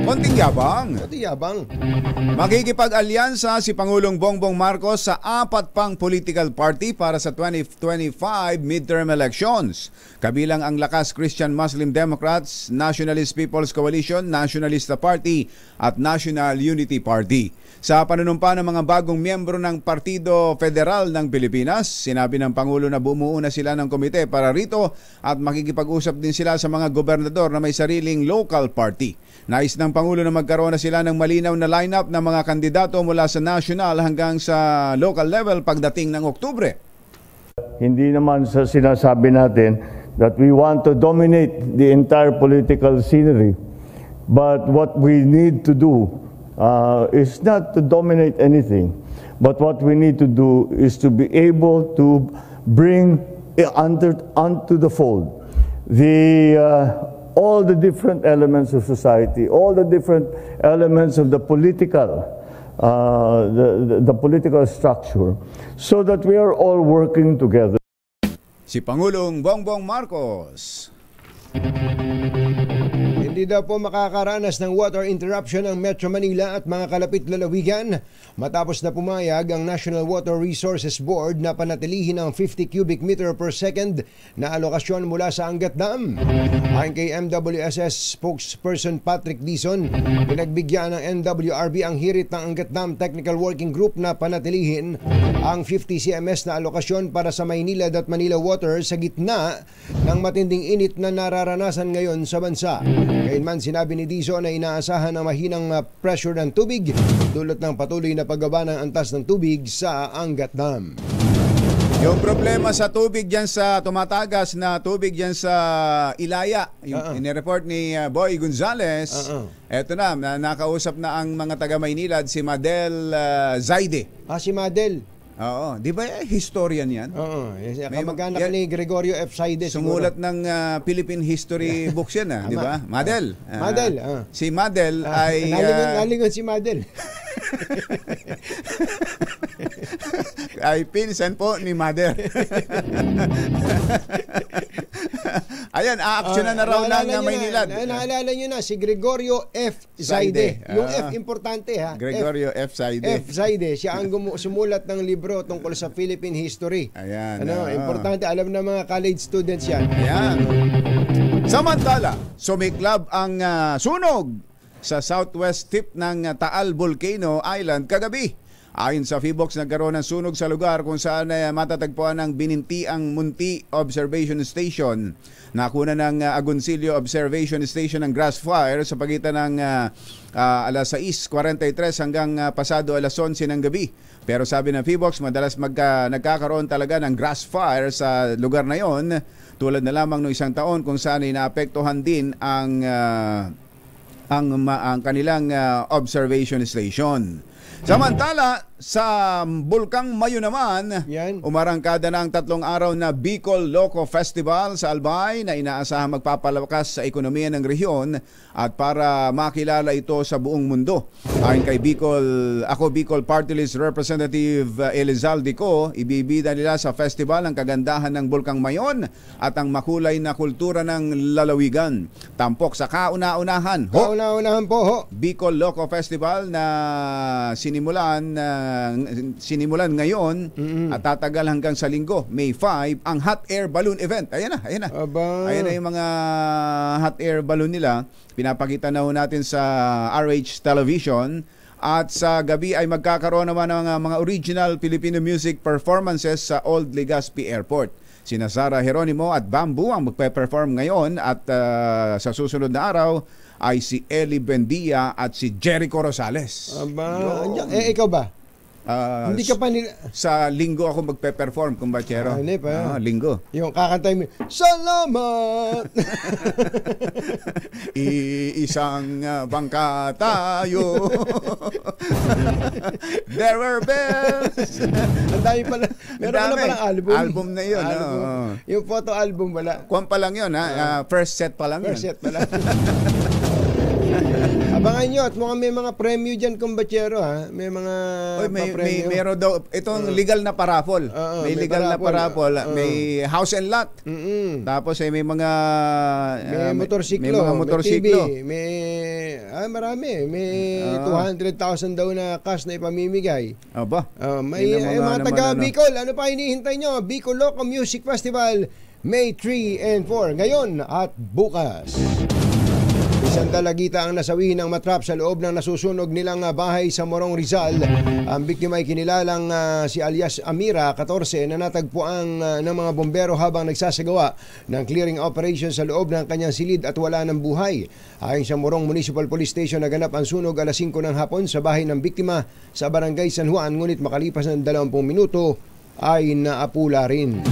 Konting yabang. Makikipag-alyansa si Pangulong Bongbong Marcos sa 4 pang political party para sa 2025 midterm elections. Kabilang ang Lakas Christian Muslim Democrats, Nationalist People's Coalition, Nationalista Party at National Unity Party. Sa panunumpa ng mga bagong miyembro ng Partido Federal ng Pilipinas, sinabi ng Pangulo na bumuo na sila ng komite para rito at makikipag-usap din sila sa mga gobernador na may sariling local party. Nais ng Pangulo na magkaroon na sila ng malinaw na lineup ng mga kandidato mula sa national hanggang sa local level pagdating ng Oktubre. Hindi naman sa sinasabi natin that we want to dominate the entire political scenery. But what we need to do is not to dominate anything. But what we need to do is to be able to bring onto the fold all the different elements of society, all the different elements of the political political structure, so that we are all working together. Si Pangulong Bongbong Marcos. Hindi daw po makakaranas ng water interruption ang Metro Manila at mga kalapit lalawigan matapos na pumayag ang National Water Resources Board na panatilihin ang 50 cubic meter per second na alokasyon mula sa Angat Dam. Ayon kay MWSS spokesperson Patrick Dizon, pinagbigyan ng NWRB ang hirit ng Angat Dam Technical Working Group na panatilihin ang 50 CMS na alokasyon para sa Maynilad at Manila Water sa gitna ng matinding init na nararanasan ngayon sa bansa. Gayunman, sinabi ni Dizon na inaasahan ang mahinang pressure ng tubig dulot ng patuloy na paggawa ng antas ng tubig sa Angat Dam. Yung problema sa tubig dyan sa tumatagas na tubig dyan sa Ilaya, yung inireport ni Boy Gonzales, eto na, nakausap na ang mga taga Maynilad, si Madel Zaide. Si Madel. Oo, di ba historian yan? Oo, kamag-anak ni Gregorio F. Saide. Sumulat ng Philippine History books yan, di ba? Madel. Si Madel ay... Nalingon si Madel. Ay pinsan po ni Mother. Ayan, aaksyonan na raw ng Maynilad. Naalala nyo na, si Gregorio F. Zaide. Yung F importante ha. Gregorio F. Zaide. F. Zaide. Siya ang sumulat ng libro tungkol sa Philippine history. Ayan. Importante, alam na mga college students yan. Ayan. Samantala, sumiklab ang sunog sa southwest tip ng Taal Volcano Island kagabi. Ayon sa PHIVOX, nagkaroon ng sunog sa lugar kung saan matatagpuan ang Binintiang Munti Observation Station. Nakuna ng Agoncillo Observation Station ng grass fire sa pagitan ng alas 6:43 hanggang pasado alas 11 ng gabi. Pero sabi ng PHIVOX, madalas nagkakaroon talaga ng grass fire sa lugar na yon, tulad na lamang noong isang taon kung saan inaapektuhan din ang kanilang observation station. Samantala, sa Bulkang Mayo naman, umarangkada na ang 3 araw na Bicol Loco Festival sa Albay na inaasahang magpapalakas sa ekonomiya ng rehiyon at para makilala ito sa buong mundo. Ayon kay Bicol Party List Representative Elizalde Co, ibibida nila sa festival ang kagandahan ng Bulkang Mayon at ang makulay na kultura ng lalawigan. Tampok sa kauna-unahan po Bicol Loco Festival na sinimulan ngayon at tatagal hanggang sa linggo, May 5, ang hot air balloon event. Ayan na. Ayan na yung mga hot air balloon nila. Pinapakita na natin sa RH Television. At sa gabi ay magkakaroon naman ng mga original Filipino music performances sa Old Legazpi Airport. Sina Sara Geronimo at Bamboo ang magpe-perform ngayon at sa susunod na araw ay si Eli Bendia at si Jericho Rosales. Ikaw ba? Hindi ka pa sa linggo ako magpe-perform, kumbachero. Linggo. Yung kakantay mo, salamat! Isang bangka tayo. There were bells. Ang dami pala. Meron ka na palang album. Album na yun. Yung photo album wala. Kuwan pa lang yun. First set pa lang yun. First set pa lang. Abangan nyo at may mga premyo dyan, kumbachero, ha? May mga may meron daw. Itong legal na parapol. May legal na parapol. May house and lot. Tapos may mga motorsiklo. May mga motorsiklo. May marami. May 200,000 daw na cash na ipamimigay. Aba. May mga taga Bicol. Ano pa hinihintay nyo? Bicol Loco Music Festival, May 3 and 4. Ngayon at bukas. Isang dalagita ang nasawi ng matrap sa loob ng nasusunog nilang bahay sa Morong, Rizal. Ang biktima ay kinilalang si alias Amira, 14, na natagpuan ng mga bombero habang nagsasagawa ng clearing operation sa loob ng kanyang silid at wala ng buhay. Ayon sa Morong Municipal Police Station, naganap ang sunog alas 5 ng hapon sa bahay ng biktima sa Barangay San Juan, ngunit makalipas ng 20 minuto ay naapula rin.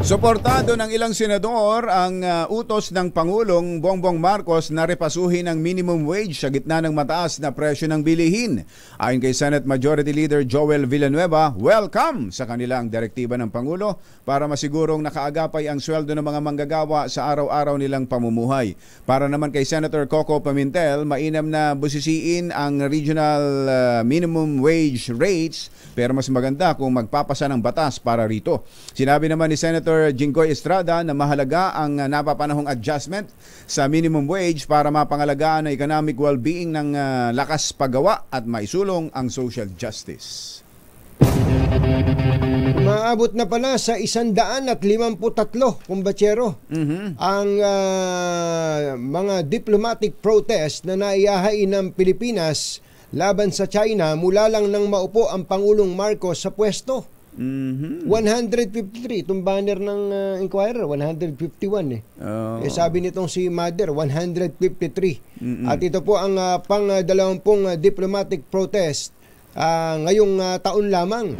Suportado ng ilang senador ang utos ng Pangulong Bongbong Marcos na repasuhin ang minimum wage sa gitna ng mataas na presyo ng bilihin. Ayon kay Senate Majority Leader Joel Villanueva, welcome sa kanilang direktiba ng Pangulo para masigurong nakaagapay ang sweldo ng mga manggagawa sa araw-araw nilang pamumuhay. Para naman kay Senator Coco Pimentel, mainam na busisiin ang regional minimum wage rates, pero mas maganda kung magpapasa ng batas para rito. Sinabi naman ni Senator Jinggoy Estrada na mahalaga ang napapanahong adjustment sa minimum wage para mapangalagaan ang economic well-being ng lakas paggawa at maisulong ang social justice. Maabot na pala sa 153, kumbachero, ang mga diplomatic protest na naiyahain ng Pilipinas laban sa China mula lang nang maupo ang Pangulong Marcos sa pwesto. 153 itong banner ng Inquirer, 151 sabi nitong si Mother 153. At ito po ang pang-20 diplomatic protest ngayong taon lamang.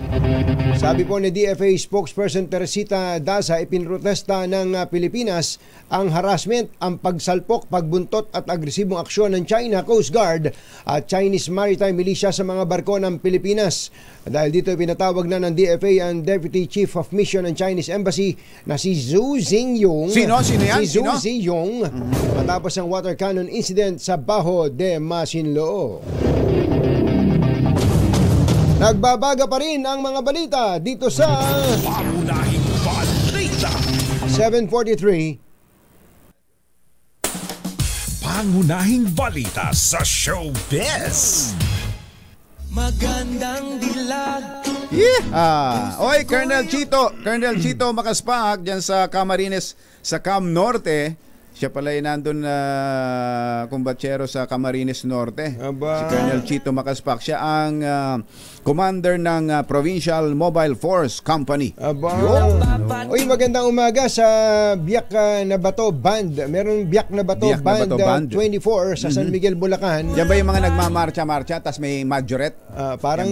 Sabi po ni DFA spokesperson Teresita Daza, ipinrotesta ng Pilipinas ang harassment, ang pagsalpok, pagbuntot at agresibong aksyon ng China Coast Guard at Chinese Maritime Militia sa mga barko ng Pilipinas. Dahil dito pinatawag na ng DFA ang Deputy Chief of Mission ng Chinese Embassy na si Zhu Xingyong. Sino yan? Si Zhu Xingyong matapos ang water cannon incident sa Bajo de Masinloc. Nagbabaga pa rin ang mga balita dito sa Pangunahing Balita. 7:43. Pangunahing Balita sa Showbiz. Magandang dilag. Oy, Colonel Chito Makaspag dyan sa Camarines, sa Cam Norte. Siya pala ay nandun na kumbatsero sa Camarines Norte. Si Colonel Chito Makaspak. Siya ang commander ng Provincial Mobile Force Company. Uy, magandang umaga sa Biak na Bato Band. Meron Biak na Bato Band 24 sa San Miguel, Bulacan. Yan ba yung mga nagmamarcha-marcha tas may majorette? Parang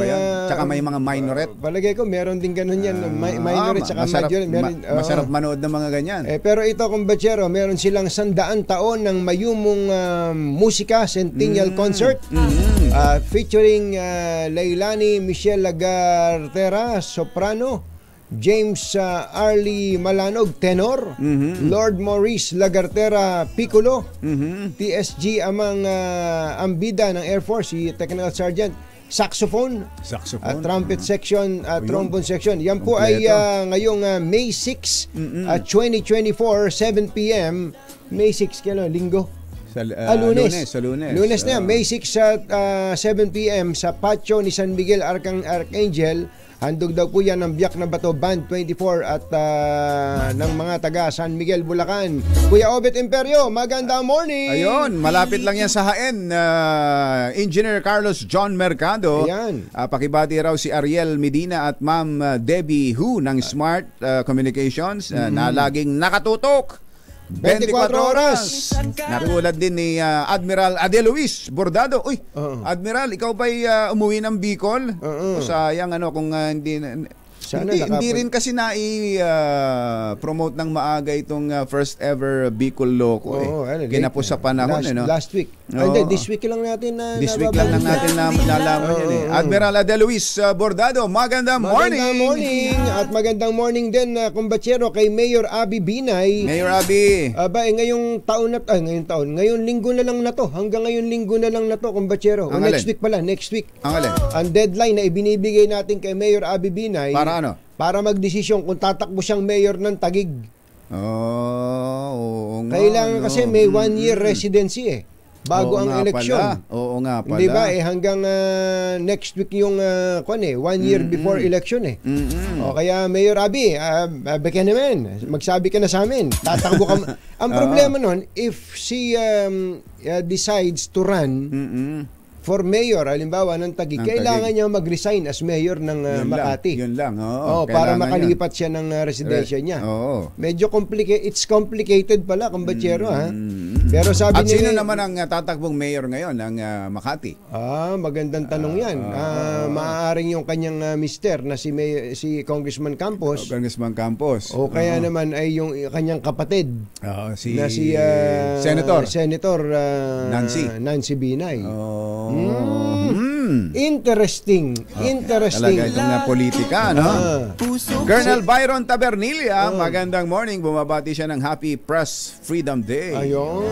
tsaka may mga minorette? Palagay ko meron din ganun yan. Minorette tsaka majorette. Masarap manood ng mga ganyan. Pero ito, kumbatsero, meron silang 100 taon ng mayumong musika Centennial Concert featuring Leilani Michelle Lagartera, soprano, James Arlie Malanog, tenor, Lord Maurice Lagartera, piccolo, TSG Amang Ambida ng Air Force, si Technical Sergeant, saxophone, trumpet section, trombone section. Yan po ay ngayong May 6, 2024, 7 p.m. May 6, kailan? Linggo? Lunes. Lunes na yan. May 6 at 7 p.m. sa patio ni San Miguel Archangel. Handog daw po yan ng Biak na Bato Band 24 at ng mga taga San Miguel, Bulacan. Kuya Obet Imperio, magandang morning! Ayun, malapit lang yan sa Haen. Engineer Carlos John Mercado. Ayan. Pakibati raw si Ariel Medina at Ma'am Debbie Hu ng Smart Communications na laging nakatutok 24 oras. Natulad din ni Admiral Adeluis Bordado. Uy, Admiral, ikaw ba'y umuwi ng Bicol? Sayang kung hindi... Hindi rin kasi promote ng maaga itong first ever Bicol Loco. Kinapos sa panahon. Last week. This week lang natin nalaman yan. Admiral Adeluis Bordado, magandang morning! Magandang morning! At magandang morning din, kumbatsero, kay Mayor Abby Binay. Mayor Abby! Ngayong linggo na lang na to. Hanggang ngayong linggo na lang na to, kumbatsero. Next week pala, next week. Ang deadline na ibinibigay natin kay Mayor Abby Binay. Para magdesisyon kung tatakbo siyang mayor ng Taguig. Kailangan kasi may 1-year residency bago ang eleksyon. Oo nga pala. Hindi ba hanggang next week yung 1 year before election kaya Mayor Abby, baka naman, magsabi ka na sa amin. Tatakbo ka. Ang problema nun, if she decides to run for mayor, halimbawa ng Taguig, kailangan niya mag-resign as mayor ng Makati. Yun lang. Para makalipat siya ng residensya niya. Medyo complicated pala, kumbatsero, Pero sabi niya... At sino naman ang tatakbong mayor ngayon ng Makati? Magandang tanong yan. Maaaring yung kanyang mister na si Congressman Campos. Congressman Campos. O kaya naman ay yung kanyang kapatid. Si Senator Nancy Binay. Interesting. Talaga itong politika, no? Colonel Byron Tabernilla, magandang morning. Bumabati siya ng Happy Press Freedom Day. Ayun.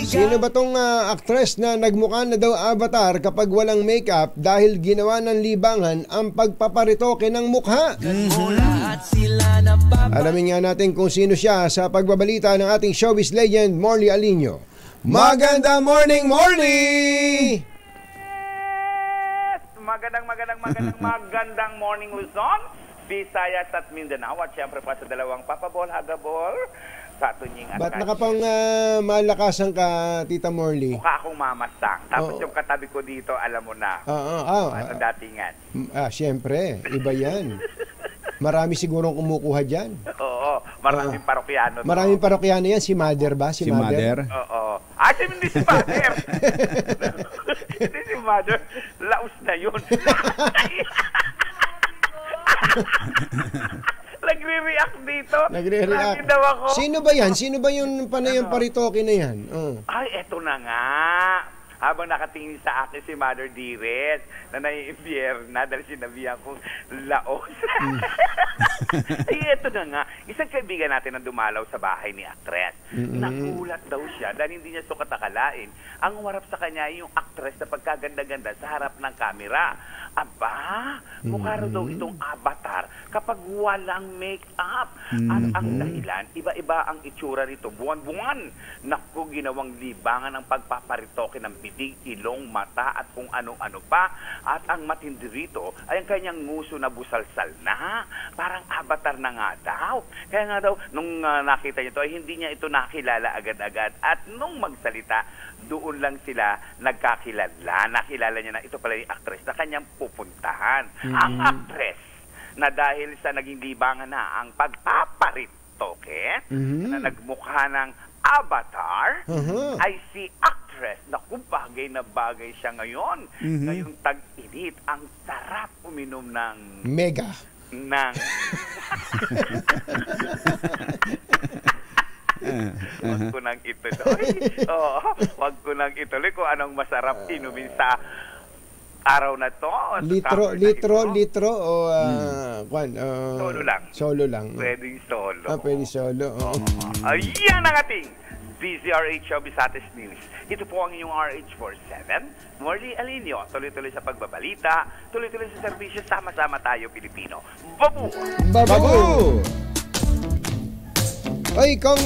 Sino ba tong actress na nagmukha na daw avatar kapag walang makeup dahil ginawa ng libangan ang pagpaparitoke ng mukha? Alamin nga natin kung sino siya sa pagbabalita ng ating showbiz legend, Morley Alinio. Magandang morning, Morley! Magandang morning, Luzon, Visayas at Mindanao. At syempre pa sa dalawang papabol, hagabol, sa Tunying at Ba't nakapang malakasan ka, Tita Morley? Mukha akong mamasang. Tapos yung katabi ko dito, alam mo na. Sa datingan. Syempre, iba yan. Marami sigurong kumukuha dyan. Oo, maraming parokyano. Maraming parokyano yan. Si Mother ba? Si Mother? Oo. Hindi si Mother. Hindi si Mother. Laos na yun. Nagre-react dito. Nagre-react. Sino ba yan? Sino ba yung panayang paritoke na yan? Eto na nga. Habang nakatingin sa akin si Mother Dires na naiimpyer na dahil sinabihan kong laos. Ito na nga, isang kaibigan natin ang dumalaw sa bahay ni actress. Nagulat daw siya dahil hindi niya sukat akalain. Ang warap sa kanya ay yung actress na pagkaganda-ganda sa harap ng kamera. Aba, mukha raw daw itong avatar kapag walang make-up. At ang dahilan, iba-iba ang itsura nito. Buwan-buwan. Naku, ginawang libangan ang pagpaparitoke ng bibig, ilong, mata at kung ano-ano pa. At ang matindi rito ay ang kanyang nguso na busalsal na. Parang avatar na nga daw. Kaya nga daw, nung nakita niya ito, ay hindi niya ito nakilala agad-agad. At nung magsalita, doon lang sila nagkakilala. Nakilala niya na ito pala yung actress na kanyang pupuntahan. Ang actress na dahil sa naging libangan na ang pagpaparitoke na nagmukha ng avatar ay si actress na kung bagay na bagay siya ngayon. Ngayong tag-init, ang sarap uminom ng mega Wag ko nang ituloy. Oo, wag ko nang ituloy kung anong masarap inumin sa araw na to. Litro o solo lang. Pwedeng solo. Pwede solo. Ayan ang ating DZRH Showbizates News. Ito po ang inyong RH47. Morley Alinio, tuloy-tuloy sa pagbabalita, tuloy-tuloy sa serbisyo, sama-sama tayo Pilipino. Babu! Babu! Oy, Kong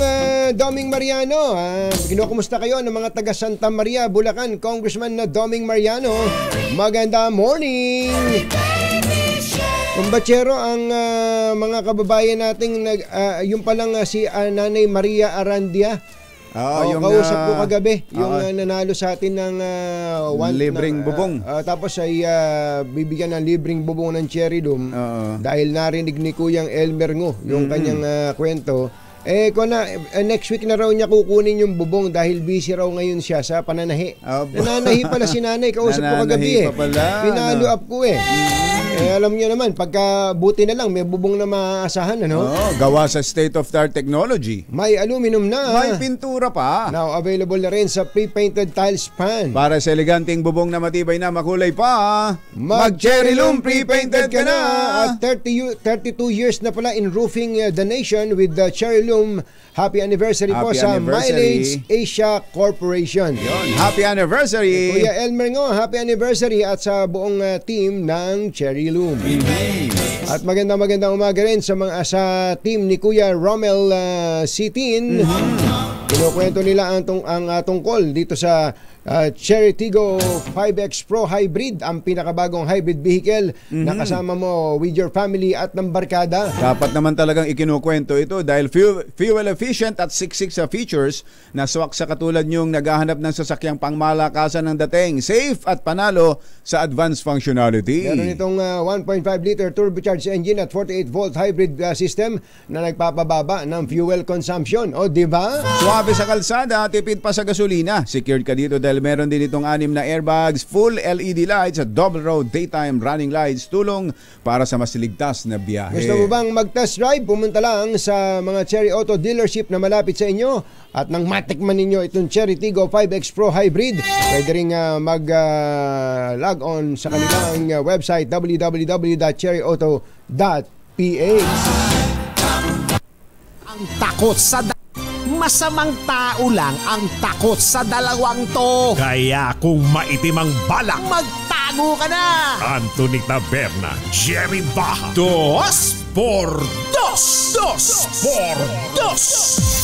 Doming Mariano, kinukumusta kayo ng mga taga Santa Maria, Bulacan, Congressman na Doming Mariano. Maganda morning! Kumbachero, ang mga kababayan nating yung palang si Nanay Maria Arandia. Kausap ko kagabi yung nanalo sa atin ng libreng bubong. Tapos ay bibigyan ng libreng bubong ng Cherry Loom dahil narinig ni Kuyang Elmer Ngo yung kanyang kwento. Next week na raw niya kukunin yung bubong dahil busy raw ngayon siya sa pananahi. Nananahi pala si nanay, kausap ko kagabi Pinalo up ko alam niyo naman, pagka buti na lang, may bubong na maaasahan, gawa sa state-of-the-art technology. May aluminum na. May pintura pa. Now, available na rin sa pre-painted tiles pan. Para sa eleganteng bubong na matibay na makulay pa, mag-Cherry Loom pre-painted ka na! At 32 years na pala in roofing the nation with the Cherry Loom. Happy anniversary po sa Mileage Asia Corporation. Happy anniversary! Kuya Elmer Ngo, happy anniversary at sa buong team ng Cherry Loom. At magandang umaga rin sa team ni Kuya Romel Sitin. Kinukwento nila ang tungkol dito sa Cherry Tiggo 5X Pro Hybrid, ang pinakabagong hybrid vehicle na kasama mo with your family at ng barkada. Dapat naman talagang ikinukwento ito dahil fuel efficient at 6.6 features na swak sa katulad nyong naghahanap ng sasakyang pangmalakasan ng dating, safe at panalo sa advanced functionality. Meron itong 1.5 liter turbocharged engine at 48 volt hybrid system na nagpapababa ng fuel consumption. O diba? Suwabe sa kalsada, tipid pa sa gasolina. Secured ka dito dahil meron din itong 6 na airbags, full LED lights at double row daytime running lights, tulong para sa mas ligtas na biyahe. Gusto mo bang mag-test drive? Pumunta lang sa mga Cherry Auto dealership na malapit sa inyo at nang matikman ninyo itong Cherry Tiggo 5X Pro Hybrid, pwede rin mag-log on sa kanilang website www.cherryauto.ph. Ang takot sa masamang tao lang ang takot sa dalawang to. Kaya kung maitim ang balak, magtago ka na! Anthony Taberna, Jerry Baja, 2 por 2! 2 por 2!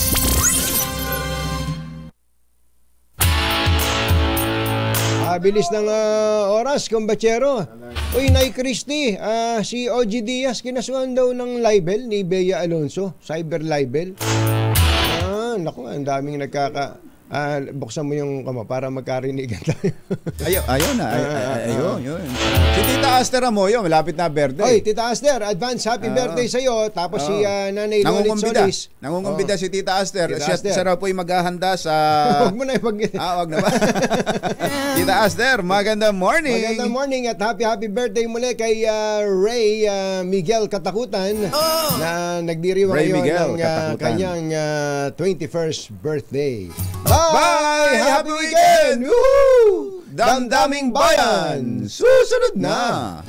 Bilis ng oras, kumbachero. Uy, Nay Christy, si OG Diaz kinasuhan daw ng libel ni Bea Alonso, cyber libel. Naku, ang daming buksan mo yung kama para magkarinigan tayo. Ayun. Si Tita Aster Amoyo, malapit na birthday. Oy, Tita Aster, advance happy birthday sa'yo. Tapos si Nanay Lolit Solis. Nangungumbida si Tita Aster. Siya raw po yung maghahanda sa... Huwag mo na wag na ba? Tita Aster, magandang morning. Magandang morning at happy birthday muli kay Ray Miguel Katakutan na nagdiriwang ngayon ng kanyang 21st birthday. Bye! Happy weekend! Woohoo! Damdaming Bayan! Susunod na!